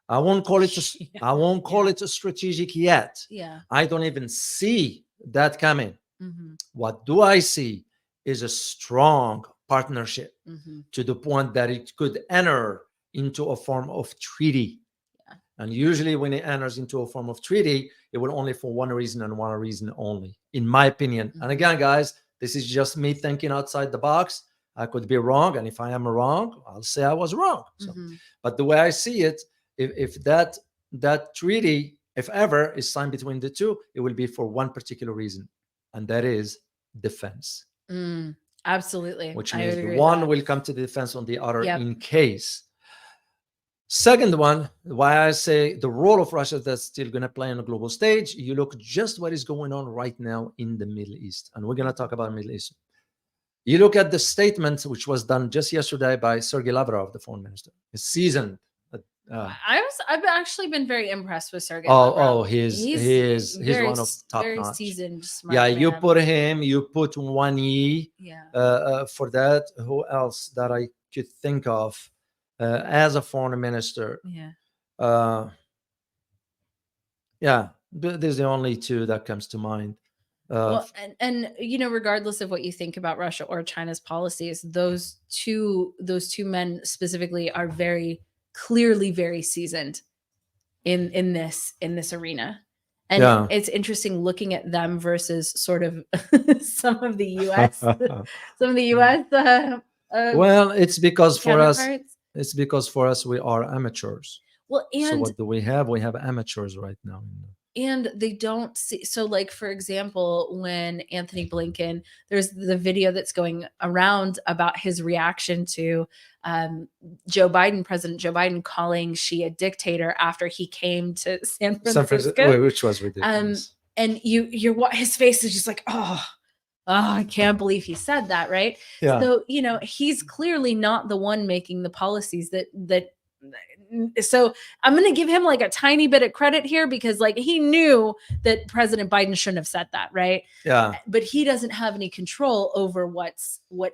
I won't call it Yeah. I won't call it a strategic yet. Yeah. I don't even see that coming. Mhm. What do I see is a strong partnership Mhm. to the point that it could enter into a form of treaty. Yeah. And usually when it enters into a form of treaty, it will only for one reason and one reason only, in my opinion. Mhm. And again, guys, this is just me thinking outside the box. I could be wrong. And if I am wrong, I'll say I was wrong. So, Mhm. but the way I see it, if that treaty, if ever, is signed between the two, it will be for one particular reason, and that is defense. Absolutely. Which I means would the agree with one that. will come to the defense on the other Yep. in case. Second one, why I say the role of Russia that's still going to play on the global stage, you look just what is going on right now in the Middle East. And we're going to talk about Middle East. You look at the statement which was done just yesterday by Sergei Lavrov, the foreign minister. He's seasoned. I've actually been very impressed with Sergei Lavrov. He's very, one of top very notch. seasoned, smart Yeah, you man. put him, you put Wani Yeah. for that. Who else that I could think of as a foreign minister? Yeah. Yeah, there's the only two that comes to mind. Well, and regardless of what you think about Russia or China's policies, those two men specifically are very clearly very seasoned in this arena. And Yeah. it's interesting looking at them versus sort of some of the US, some of the US Well, counterparts. it's because for us we are amateurs. Well, So and what do we have? We have amateurs right now. they don't see, so like for example, when Anthony Blinken, there's the video that's going around about his reaction to President Joe Biden calling Xi a dictator after he came to San San Francisco. Francisco, which was ridiculous. And his face is just like, oh, I can't believe he said that, right? Yeah. So, he's clearly not the one making the policies that so I'm going to give him like a tiny bit of credit here, because like he knew that President Biden shouldn't have said that, right? Yeah. But he doesn't have any control over what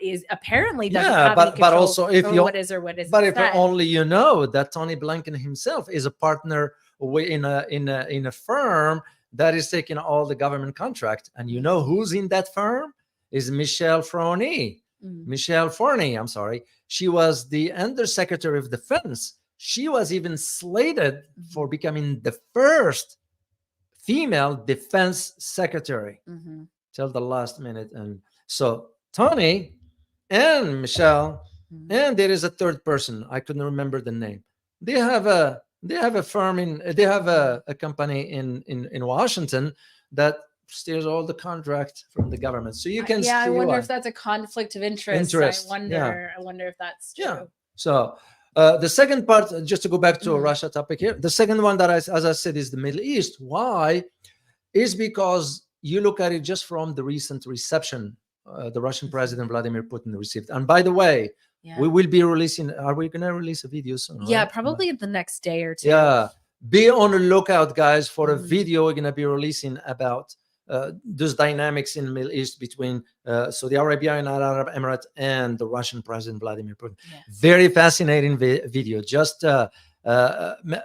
is apparently doesn't Yeah, have any but control also if over you what is or what isn't but if said. only you know that Tony Blinken himself is a partner in a firm that is taking all the government contract, and you know who's in that firm is Michelle Forney. Michelle Forney, I'm sorry. She was the Undersecretary of Defense. She was even slated for becoming the first female defense secretary till the last minute. And so Tony and Michelle, and there is a third person, I couldn't remember the name. They have a firm they have a company in Washington that steals all the contract from the government. So you can I steal wonder if that's a conflict of interest. I wonder if that's true. Yeah. So the second part, just to go back to a Russia topic here, the second one that as I said, is the Middle East. Why? Is because you look at it just from the recent reception the Russian President Vladimir Putin received. And by the way, we will be releasing, are we going to release a video soon? Yeah, right? probably the next day or two. Yeah. Be on the lookout, guys, for a video we're going to be releasing about those dynamics in the Middle East between Saudi Arabia and Arab Emirates and the Russian President Vladimir Putin. Yes. Very fascinating video. Just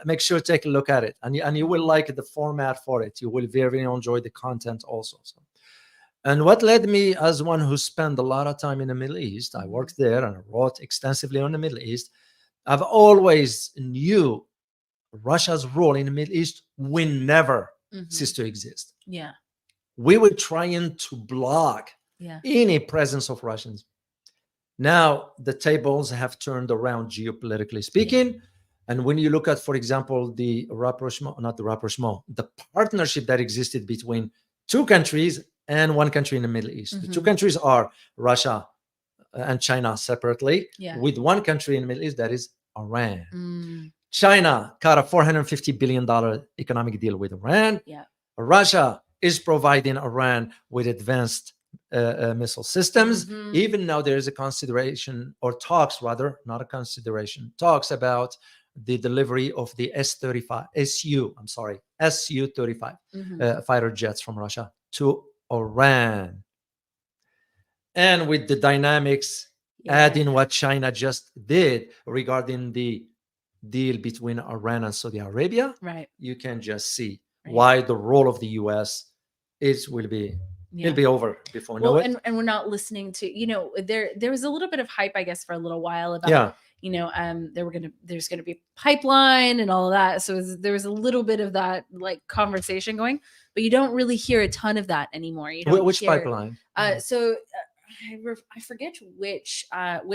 make sure to take a look at it, and you will like the format for it. You will very enjoy the content also. So. And what led me, as one who spent a lot of time in the Middle East, I worked there and I wrote extensively on the Middle East. I've always knew Russia's role in the Middle East will never cease to exist. Yeah. We were trying to block any presence of Russians. Now the tables have turned around, geopolitically speaking. And when you look at, for example, the partnership that existed between two countries and one country in the Middle East. The two countries are Russia and China separately, with one country in the Middle East, that is Iran. China got a $450 billion economic deal with Iran. Russia is providing Iran with advanced missile systems. Even now there is a consideration, or talks rather, not a consideration, talks about the delivery of the Su-35 fighter jets from Russia to Iran. And with the dynamics, adding what China just did regarding the deal between Iran and Saudi Arabia, you can just see why the role of the U.S. will be over before know it. And we're not listening to, there was a little bit of hype, I guess, for a little while about there's gonna be a pipeline and all of that. So there was a little bit of that like conversation going, but you don't really hear a ton of that anymore. You don't Which pipeline? I forget which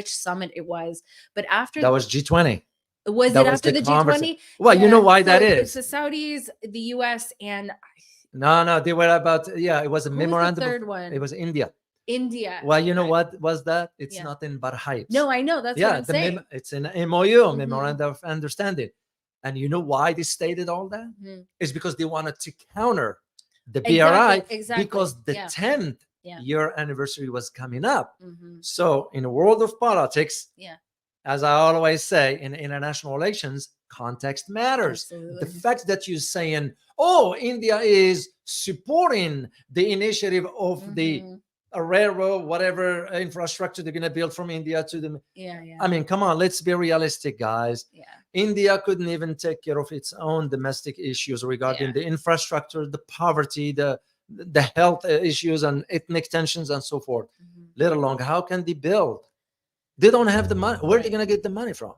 summit it was, but after that was G20. Was it after the G20? Well, you know why that is. It's the Saudis, the US, and no, they were about it was a memorandum. Was the third one? It was India. Well, you know what was that? It's nothing but hype. No, I know. That's what I'm saying. It's an MOU, memorandum of understanding. And you know why they stated all that? It's because they wanted to counter the BRI because the 10th year anniversary was coming up. So in the world of politics, as I always say, in international relations, context matters. Absolutely. The fact that you're saying, oh, India is supporting the initiative of the railroad, whatever infrastructure they're going to build from India to the... I mean, come on, let's be realistic, guys. India couldn't even take care of its own domestic issues regarding the infrastructure, the poverty, the health issues and ethnic tensions and so forth. Let alone, how can they build? They don't have the money. Where are they going to get the money from?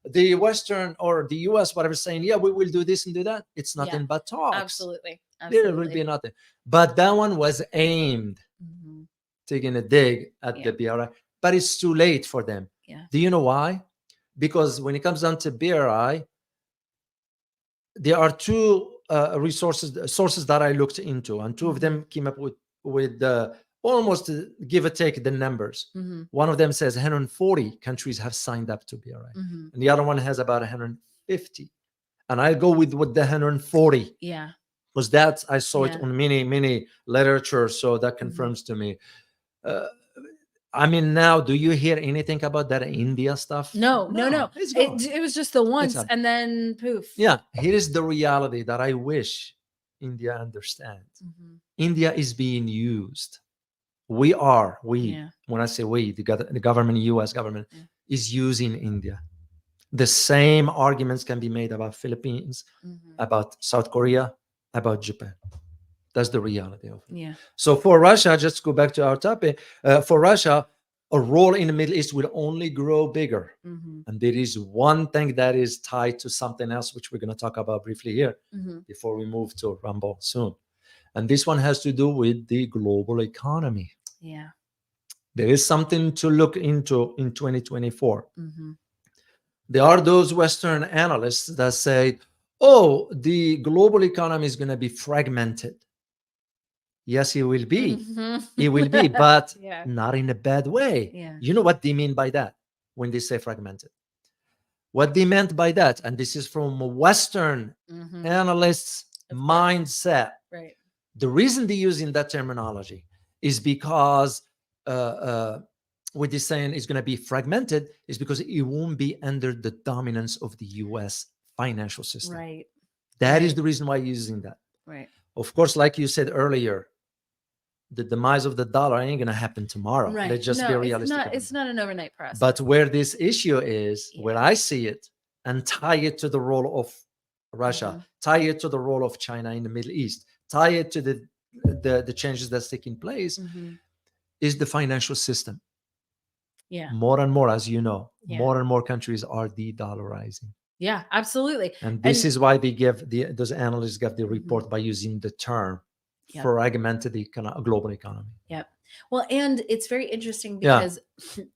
the Western or the US, whatever, saying, yeah, we will do this and do that. It's nothing but talks. Absolutely. There will Absolutely. be nothing. But that one was aimed, Mhm. taking a dig at Yeah. the BRI, but it's too late for them. Yeah. Do you know why? Because when it comes down to BRI, there are two sources that I looked into, and two of them came up with almost give or take the numbers. Mhm. One of them says 140 countries have signed up to BRI, Mhm. and the other one has about 150. And I go with the 140 Yeah. because that I saw it Yeah. on many literature, so that confirms to me. I mean, now, do you hear anything about that India stuff? No. It's gone. It was just the once, gone. and then poof. Yeah, here is the reality that I wish India understands. Mhm. India is being used. We, Yeah. when I say we, the government, US government, Yeah. is using India. The same arguments can be made about Philippines, Mhm. about South Korea, about Japan. That's the reality of it. Yeah. So for Russia, just to go back to our topic, for Russia, a role in the Middle East will only grow bigger. Mhm. And there is one thing that is tied to something else, which we're going to talk about briefly here Mhm. before we move to Rumble soon. And this one has to do with the global economy. Yeah. There is something to look into in 2024. Mhm. There are those Western analysts that say, oh, the global economy is going to be fragmented. Yes, it will be. Mhm. It will be, but Yeah. not in a bad way. Yeah. You know what they mean by that when they say fragmented? What they meant by that, and this is from a Western Mhm. analysts' Of course. mindset. Right. The reason they're using that terminology is because what they're saying is going to be fragmented is because it won't be under the dominance of the US financial system. Right. That is Right. the reason why you're using that. Right. Of course, like you said earlier, the demise of the dollar ain't going to happen tomorrow. Right. Let's just no, be realistic. It's not an overnight process. But where this issue is, Yeah. where I see it, and tie it to the role of Russia, Mhm. tie it to the role of China in the Middle East, tie it to the changes that's taking place, Mhm. is the financial system. Yeah. More and more, as you know, Yeah. more and more countries are de-dollarizing. Yeah. Absolutely. And this is why they give those analysts give the Mhm. report by using the term Yep. fragmented global economy. Yep. Well, and it's very interesting Yeah. because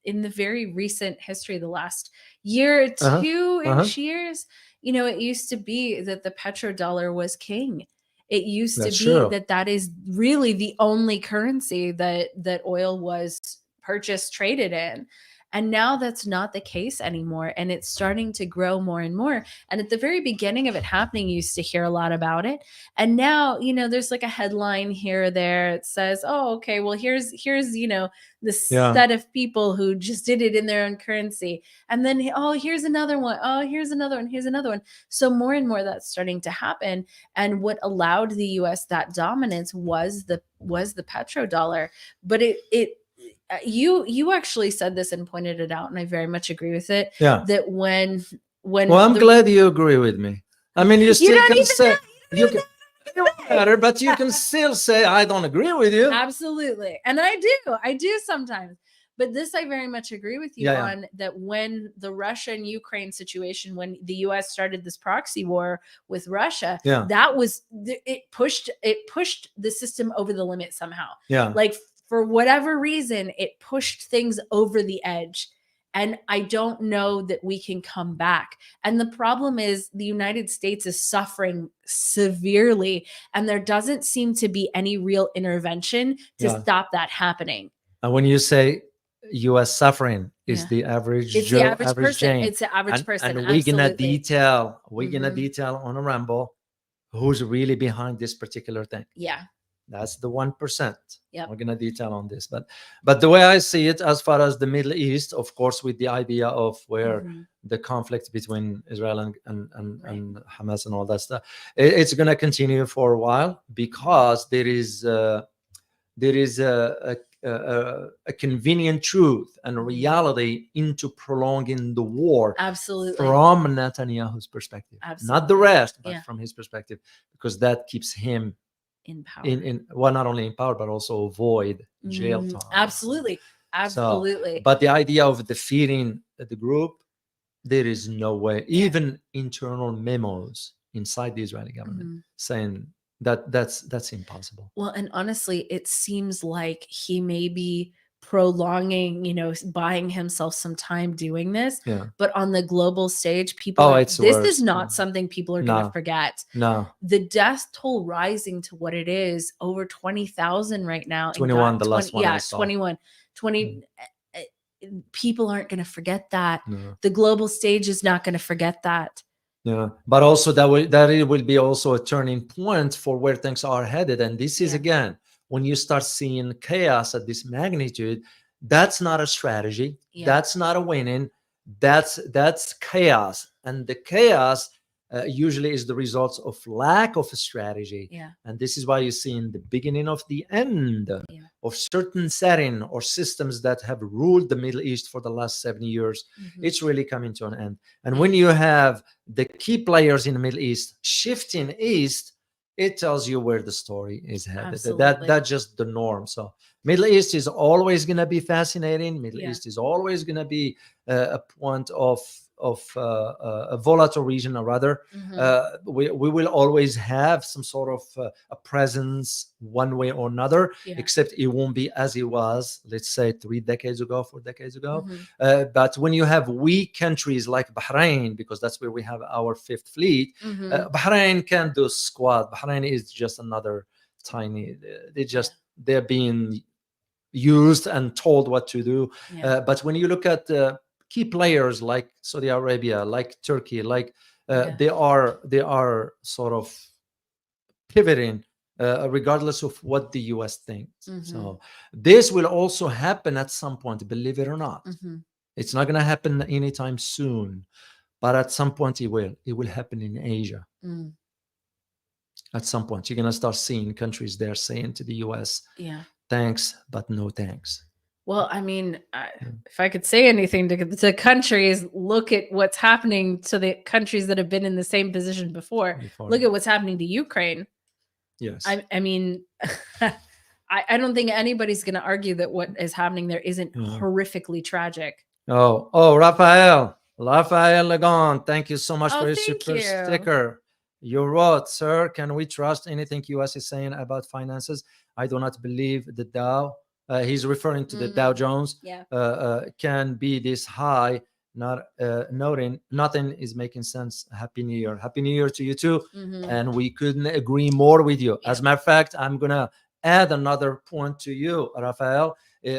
in the very recent history, the last year, two-ish years, you know, it used to be that the petrodollar was king. It used That's to be true. that is really the only currency that oil was purchased, traded in. And now that's not the case anymore. And it's starting to grow more and more. And at the very beginning of it happening, you used to hear a lot about it. And now, you know, there's like a headline here or there. It says, oh, okay, well, here's, you know, the set of people who just did it in their own currency. And then, oh, here's another one. Oh, here's another one. Here's another one. So more and more that's starting to happen. And what allowed the US that dominance was the petrodollar. But you actually said this and pointed it out, and I very much agree with it. Yeah. That when well, I'm glad you agree with me. I mean, you still can say you can. It don't matter, but you can still say I don't agree with you. Absolutely, and I do sometimes. But this I very much agree with you on, that when the Russia and Ukraine situation, when the US started this proxy war with Russia, that was it pushed the system over the limit somehow. Yeah. Like for whatever reason, it pushed things over the edge. And I don't know that we can come back. And the problem is the United States is suffering severely, and there doesn't seem to be any real intervention to stop that happening. And when you say U.S. suffering, is the average It's Joe, the average person. Jane. It's the average person. And we're gonna Absolutely. detail on a Rumble who's really behind this particular thing. Yeah. That's the 1%. Yep. We're gonna detail on this, but the way I see it, as far as the Middle East, of course, with the idea of where the conflict between Israel and Hamas and all that stuff, it's gonna continue for a while, because there is a convenient truth and reality into prolonging the war. Absolutely. From Netanyahu's perspective. Absolutely. Not the rest, but from his perspective, because that keeps him in power. Well, not only in power, but also avoid jail time. Absolutely. So, but the idea of defeating the group, There is no way. Even internal memos inside the Israeli government Mhm. saying that that's impossible. Well, and honestly, it seems like he may be prolonging, buying himself some time doing this. Yeah. But on the global stage, Oh, it's this is worse. not something people are going to No, forget. no. The death toll rising to what it is, over 20,000 right now. 21, the last one I saw. 21, 20. People aren't going to forget that. No. The global stage is not going to forget that. Yeah, but also that it will be also a turning point for where things are headed. And this is, Yeah. again, when you start seeing chaos at this magnitude, that's not a strategy. Yeah. That's not a winning. That's chaos, and the chaos usually is the result of lack of a strategy. Yeah. And this is why you see in the beginning of the end of certain setting or systems that have ruled the Middle East for the last 70 years, it's really coming to an end. And when you have the key players in the Middle East shifting east, it tells you where the story is headed. Absolutely. That's just the norm. So Middle East is always going to be fascinating. Middle East is always going to be a point of a volatile region, or rather, we will always have some sort of a presence one way or another, except it won't be as it was, let's say, 3 decades ago, 4 decades ago. But when you have weak countries like Bahrain, because that's where we have our fifth fleet, Bahrain can't do squat. Bahrain is just another tiny, they're being used and told what to do. But when you look at key players like Saudi Arabia, like Turkey, like they are sort of pivoting regardless of what the US thinks. So this will also happen at some point, believe it or not. It's not going to happen anytime soon, but at some point it will. It will happen in Asia. At some point, you're going to start seeing countries there saying to the US, thanks, but no thanks. Well, I mean, if I could say anything to countries, look at what's happening to the countries that have been in the same position before. Look at what's happening to Ukraine. Yes. I mean, I don't think anybody's going to argue that what is happening there isn't horrifically tragic. Oh, Raphael Legon, thank you so much for your super sticker. You wrote, sir, can we trust anything US is saying about finances? I do not believe the Dow. He's referring to the Dow Jones. Can be this high. Noting nothing is making sense. Happy New Year. Happy New Year to you too. And we couldn't agree more with you. As a matter of fact, I'm gonna add another point to you, Raphael,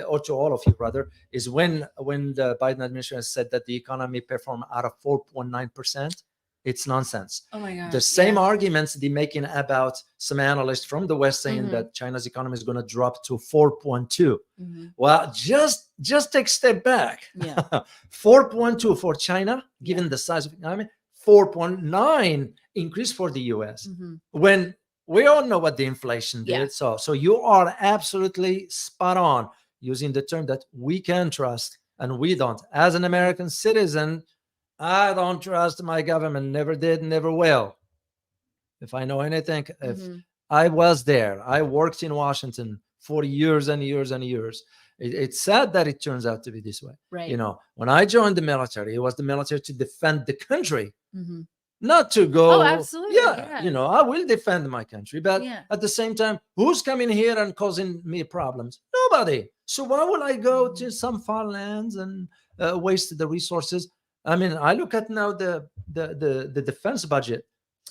or to all of you, brother, is when the Biden administration said that the economy performed out of 4.9%. It's nonsense. Oh my God. The same arguments they're making about some analysts from the West saying that China's economy is going to drop to 4.2. Well, just take a step back. 4.2 for China, given the size of the economy, 4.9 increase for the US. When we all know what the inflation did. So you are absolutely spot on using the term that we can trust and we don't. As an American citizen, I don't trust my government. Never did, never will. If I know anything, if I was there, I worked in Washington for years and years and years. It's sad that it turns out to be this way. Right. You know, when I joined the military, it was the military to defend the country, not to go. Oh, absolutely. Yeah. You know, I will defend my country, but at the same time, who's coming here and causing me problems? Nobody. So why would I go to some far lands and waste the resources? I mean, I look at now the defense budget.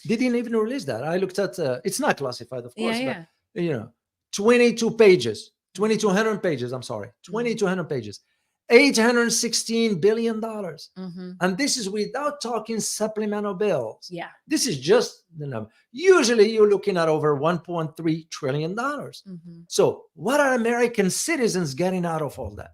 They didn't even release that. I looked at it's not classified, of course, but you know, 22 pages, 2,200 pages. I'm sorry, 2,200 pages, $816 billion, and this is without talking supplemental bills. Yeah, this is just the number. Usually, you're looking at over $1.3 trillion. So, what are American citizens getting out of all that?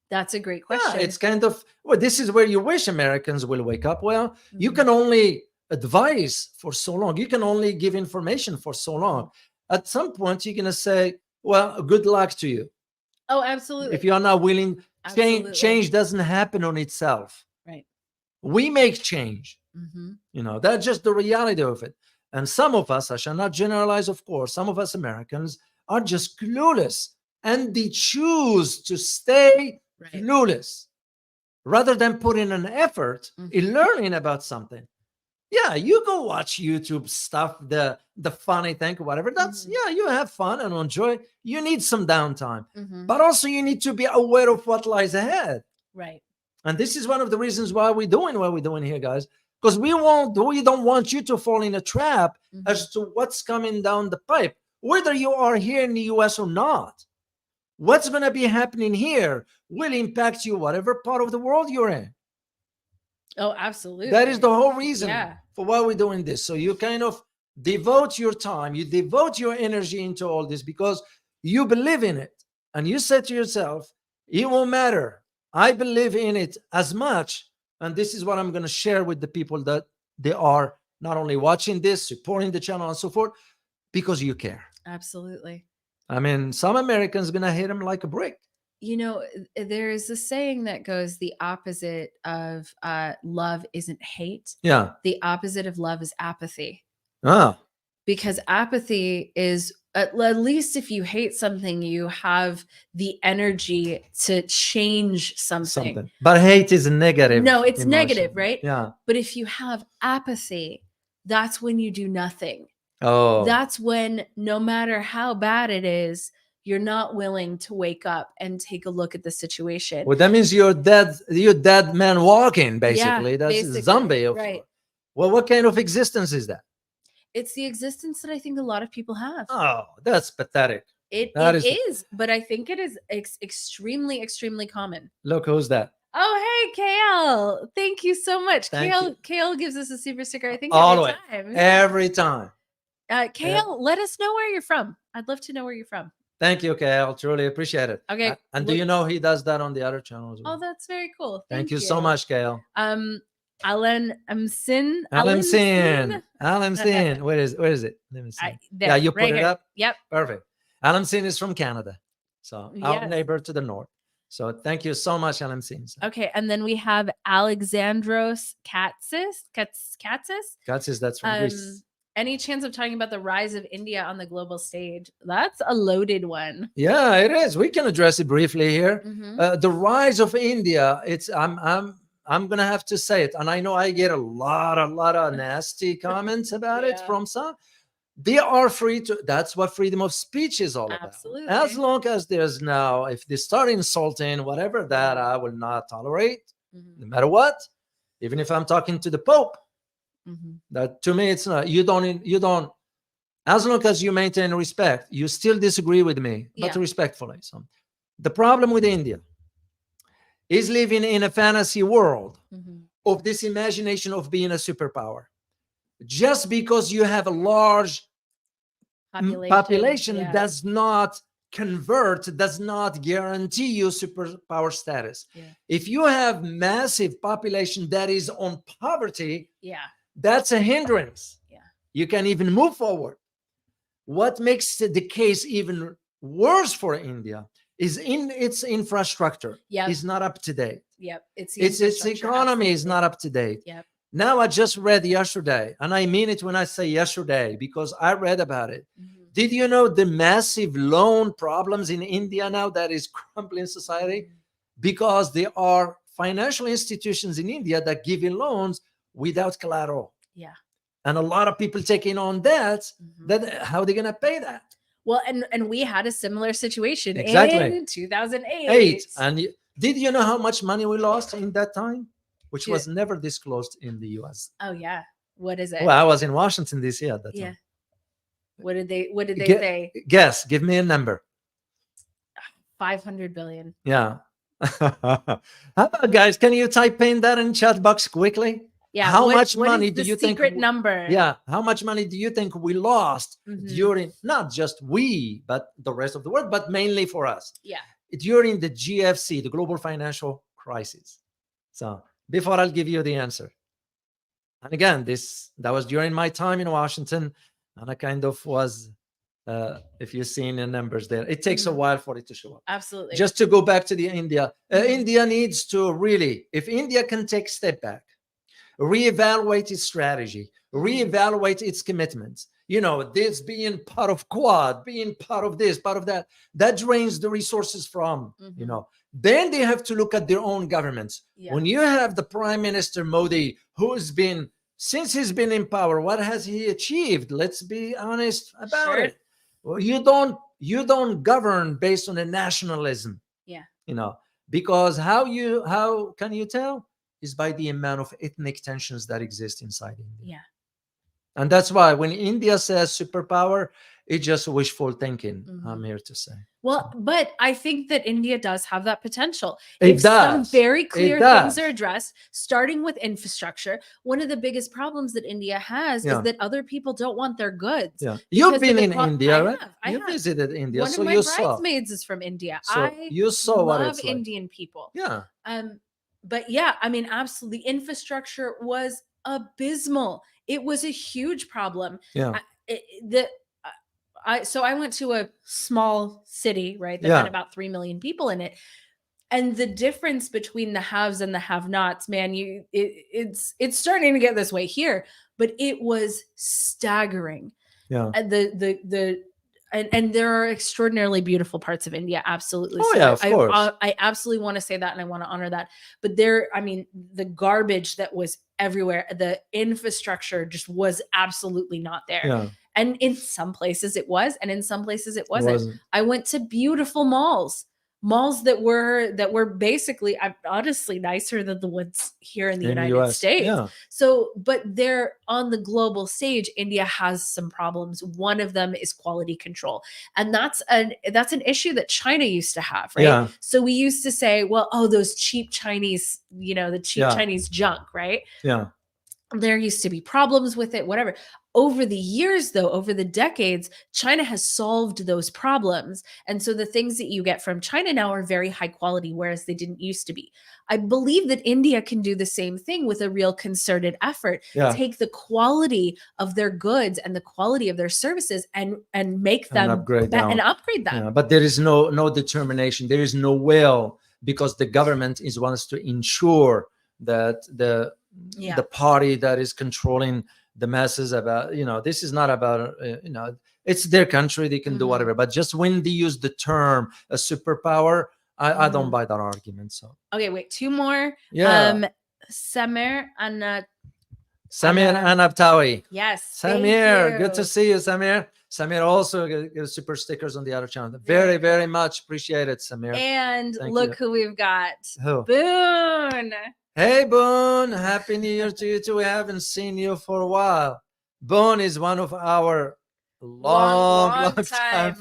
That's a great question. It's kind of, well, this is where you wish Americans will wake up. Well, you can only advise for so long. You can only give information for so long. At some point, you're going to say, well, good luck to you. Oh, absolutely. If you're not willing, change doesn't happen on itself. Right. We make change. You know, that's just the reality of it. And some of us, I shall not generalize, of course, some of us Americans are just clueless. And they choose to stay clueless. rather than putting an effort in learning about something. Yeah, you go watch YouTube stuff, the funny thing, whatever. That's yeah, you have fun and enjoy. You need some downtime, but also you need to be aware of what lies ahead. Right. And this is one of the reasons why we're doing what we're doing here, guys. Because we don't want you to fall in a trap as to what's coming down the pipe, whether you are here in the US or not. What's going to be happening here will impact you, whatever part of the world you're in. Oh, absolutely. That is the whole reason Yeah. for why we're doing this. So you kind of devote your time, you devote your energy into all this because you believe in it. And you said to yourself, it won't matter. I believe in it as much. And this is what I'm going to share with the people that they are not only watching this, supporting the channel and so forth, because you care. Absolutely. I mean, some Americans are going to hit them like a brick. You know, there's a saying that goes, the opposite of love isn't hate. Yeah. The opposite of love is apathy. Ah. Because apathy is, at least if you hate something, you have the energy to change something. But hate is a negative. No, it's emotion. negative, right? Yeah. But if you have apathy, that's when you do nothing. Oh. That's when, no matter how bad it is, you're not willing to wake up and take a look at the situation. Well, that means you're dead man walking, basically. Yeah, That's basically, a zombie. right. Well, what kind of existence is that? It's the existence that I think a lot of people have. Oh, that's pathetic. It is, but I think it is extremely, extremely common. Look, who's that? Oh, hey, KL. Thank you so much. Thank you. KL gives us a super sticker, I think, All the way. time. Every time. KL, let us know where you're from. I'd love to know where you're from. Thank you, KL. Truly appreciate it. Okay. And do you know he does that on the other channel as well? Oh, that's very cool. Thank you so much, KL. Alan Sin. Where is it? Let me see. Yeah, you put it up? Yep. Perfect. Alan Sin is from Canada. So our neighbor to the north. So thank you so much, Alan Sin. Okay. And then we have Alexandros Katsis. Katsis, that's from Greece. Any chance of talking about the rise of India on the global stage? That's a loaded one. Yeah, it is. We can address it briefly here. The rise of India. I'm gonna have to say it, and I know I get a lot of nasty comments about it from some. They are free to. That's what freedom of speech is all about. Absolutely. As long as there's now, if they start insulting whatever, that I will not tolerate, no matter what. Even if I'm talking to the Pope. That to me, it's not. You don't. As long as you maintain respect, you still disagree with me, but respectfully. So, the problem with India is living in a fantasy world of this imagination of being a superpower. Just because you have a large population does not convert, does not guarantee you superpower status. If you have massive population that is on poverty, that's a hindrance. You can even move forward. What makes the case even worse for India is in its infrastructure is not up to date. Its economy is not up to date. Now, I just read yesterday, and I mean it when I say yesterday, because I read about it. Did you know the massive loan problems in India now that is crumbling society? Because there are financial institutions in India that give you loans without collateral. And a lot of people taking on debts, that how are they going to pay that? Well, and we had a similar situation in 2008. And did you know how much money we lost in that time? Which was never disclosed in the US. Oh, yeah. What is it? Well, I was in Washington, D.C. at that time. What did they say? Guess. Give me a number. 500 billion. Yeah. How about, guys, can you type in that in chat box quickly? Yeah. How much money do you think? Secret number. Yeah. How much money do you think we lost during, not just we, but the rest of the world, but mainly for us? Yeah. During the GFC, the global financial crisis. So before I'll give you the answer. And again, that was during my time in Washington, and I kind of was, if you've seen the numbers there, it takes a while for it to show up. Absolutely. Just to go back to the India, India needs to really, if India can take a step back, reevaluate its strategy, reevaluate its commitments. this being part of Quad, being part of this, part of that, that drains the resources from, then they have to look at their own governments. Yeah. When you have the Prime Minister Modi, who's been, since he's been in power, what has he achieved? Let's be honest about it. Well, you don't govern based on a nationalism. Yeah. Because how can you tell? Is by the amount of ethnic tensions that exist inside India. Yeah. And that's why when India says superpower, it's just wishful thinking. I'm here to say. Well, but I think that India does have that potential. It If does. some very clear It does. things are addressed, starting with infrastructure. One of the biggest problems that India has is that other people don't want their goods. Yeah. You've because been of in the co- India, right? I You have. visited India, One so of my you saw. bridesmaids is from India. So I you saw what love it's like. Indian people. Yeah. But yeah, I mean, absolutely, infrastructure was abysmal. It was a huge problem. Yeah. So I went to a small city, right, that had about 3 million people in it. And the difference between the haves and the have-nots, man, it's starting to get this way here, but it was staggering. Yeah. And there are extraordinarily beautiful parts of India, absolutely. Oh, so yeah, of course. I absolutely want to say that, and I want to honor that. But the garbage that was everywhere, the infrastructure just was absolutely not there. Yeah. And in some places it was, and in some places it wasn't. I went to beautiful malls that were basically, honestly, nicer than the ones here in the United States. Yeah. So, but they're on the global stage. India has some problems. One of them is quality control, and that's an issue that China used to have, right? Yeah. So we used to say, well, those cheap Chinese, the cheap Chinese junk, right? Yeah. There used to be problems with it, whatever. Over the years, though, over the decades, China has solved those problems. And so the things that you get from China now are very high quality, whereas they didn't used to be. I believe that India can do the same thing with a real concerted effort. Yeah. Take the quality of their goods and the quality of their services and make them upgrade them. Yeah, but there is no determination. There is no will, because the government wants to ensure that the party that is controlling the masses about, this is not about, it's their country. They can do whatever. But just when they use the term a superpower, I don't buy that argument. So, okay, wait, 2 more. Yeah. Samir Anabtawi. Yes. Samir, good to see you, Samir. Samir also get super stickers on the other channel. Very, very much appreciated, Samir. And look who we've got. Who? Boone. Hey, Boone. Happy New Year to you too. We haven't seen you for a while. Boone is one of our long time.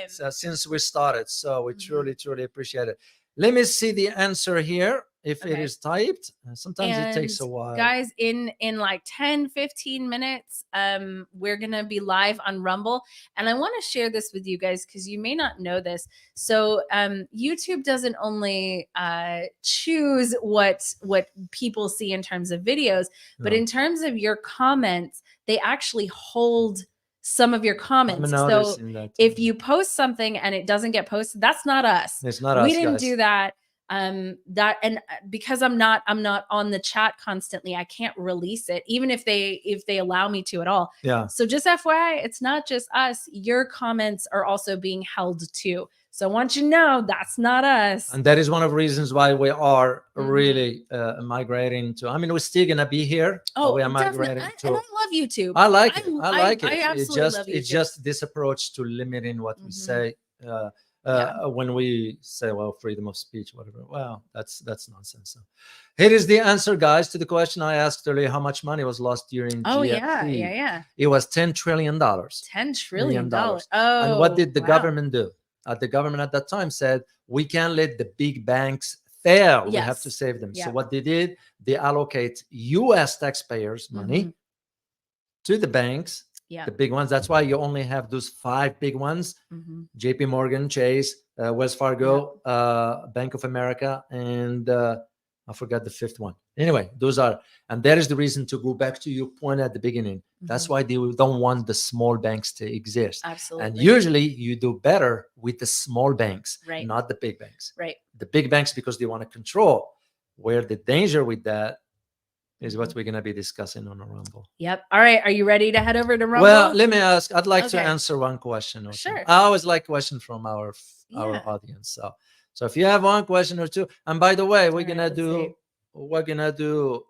Since we started. So we truly, truly appreciate it. Let me see the answer here. If it is typed, sometimes it takes a while. Guys, in like 10, 15 minutes, we're going to be live on Rumble. And I want to share this with you guys because you may not know this. So YouTube doesn't only choose what people see in terms of videos, but in terms of your comments, they actually hold some of your comments. So if you post something and it doesn't get posted, that's not us. It's not us. We didn't do that. And because I'm not on the chat constantly, I can't release it, even if they allow me to at all. Yeah. So just FYI, it's not just us. Your comments are also being held too. So I want you to know that's not us. And that is one of the reasons why we are really migrating to. I mean, we're still gonna be here. Oh, we are migrating to. And I love YouTube. I like it. I like it. I absolutely love YouTube. It's just this approach to limiting what we say. When we say, well, freedom of speech, whatever, well, that's nonsense. So here is the answer, guys, to the question I asked earlier: how much money was lost during GFC? Yeah. It was $10 trillion. $10 trillion. Oh, and what did the government do? The government at that time said, we can't let the big banks fail. We have to save them. So what they did, they allocate U.S. taxpayers' money to the banks. The big ones. That's why you only have those 5 big ones: JP Morgan, Chase, Wells Fargo, Bank of America, and I forgot the 5th one. Anyway, those are, and that is the reason, to go back to your point at the beginning. That's why they don't want the small banks to exist. Absolutely. And usually you do better with the small banks, not the big banks. Right. The big banks, because they want to control. Where the danger with that is what we're going to be discussing on a Rumble. Yep. All right. Are you ready to head over to Rumble? Well, let me ask. I'd like to Okay. answer one question or two. Sure. I always like questions from our Yeah. audience. So if you have one question or two, and by the way, we're All right, gonna let's do. see. We're gonna do.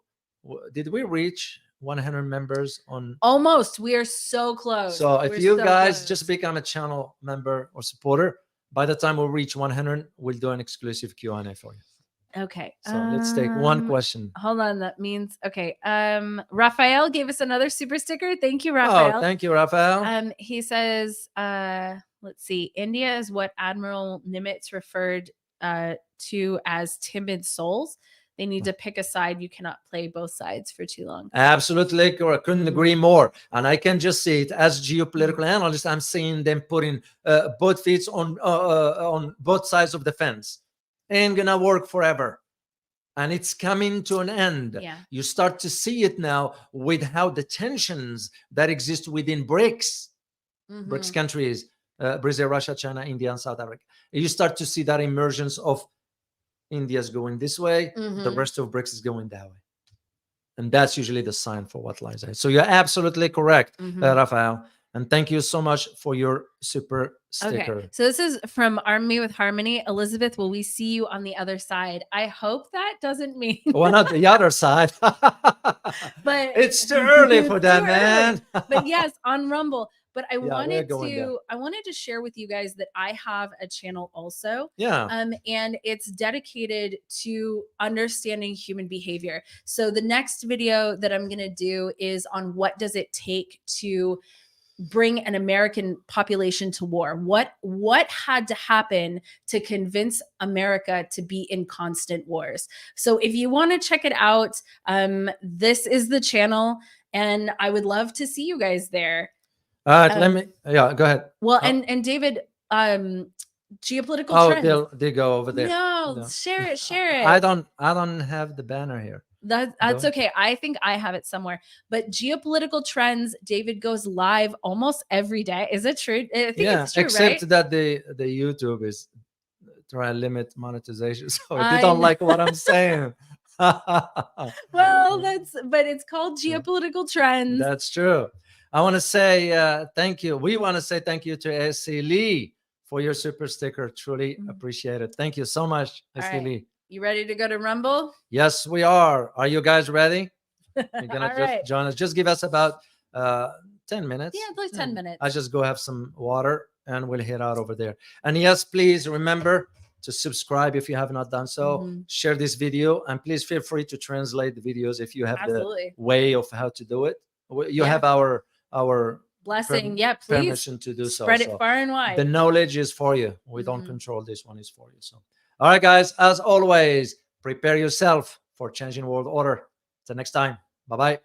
Did we reach 100 members on? Almost. We are so close. So if We're you so guys close. just become a channel member or supporter, by the time we reach 100, we'll do an exclusive Q&A for you. Okay. So let's take one question. Hold on. That means okay. Raphael gave us another super sticker. Thank you, Oh, Raphael. thank you, Raphael. He says, let's see. India is what Admiral Nimitz referred to as timid souls. They need to pick a side. You cannot play both sides for too long. Absolutely correct. Couldn't agree more. And I can just see it as geopolitical analyst. I'm seeing them putting both feet on both sides of the fence. Ain't gonna work forever. And it's coming to an end. Yeah. You start to see it now with how the tensions that exist within BRICS, BRICS countries, Brazil, Russia, China, India, and South Africa. You start to see that emergence of India's going this way, the rest of BRICS is going that way. And that's usually the sign for what lies ahead. So you're absolutely correct, Rafael. And thank you so much for your super sticker. Okay. So this is from Army with Harmony. Elizabeth, will we see you on the other side? I hope that doesn't mean. Well, not the other side. But it's too early for that, too man. But yes, on Rumble. But I Yeah, wanted we're going there. I wanted to share with you guys that I have a channel also. Yeah. And it's dedicated to understanding human behavior. So the next video that I'm gonna do is on what does it take to bring an American population to war. What had to happen to convince America to be in constant wars? So if you want to check it out, this is the channel, and I would love to see you guys there. All right, let me. Yeah, go ahead. Well, and David, geopolitical trends. Oh, they go over there. No, share it. I don't have the banner here. That's okay. I think I have it somewhere. But geopolitical trends, David goes live almost every day. Is it true? I think it's true, except right? that the YouTube is trying to limit monetization, so they don't like what I'm saying. Well, but it's called geopolitical trends. That's true. I want to say thank you. We want to say thank you to AC Lee for your super sticker. Truly appreciate it. Thank you so much, AC Lee. You ready to go to Rumble? Yes, we are. Are you guys ready? You're gonna just join us. Just give us about 10 minutes. Yeah, like 10 minutes. I just go have some water and we'll head out over there. And yes, please remember to subscribe if you have not done so. Share this video, and please feel free to translate the videos if you have the way of how to do it. You have our blessing. Please permission to do spread it far and wide. The knowledge is for you. We don't control this one, is for you. So all right, guys, as always, prepare yourself for changing world order. Till next time. Bye-bye.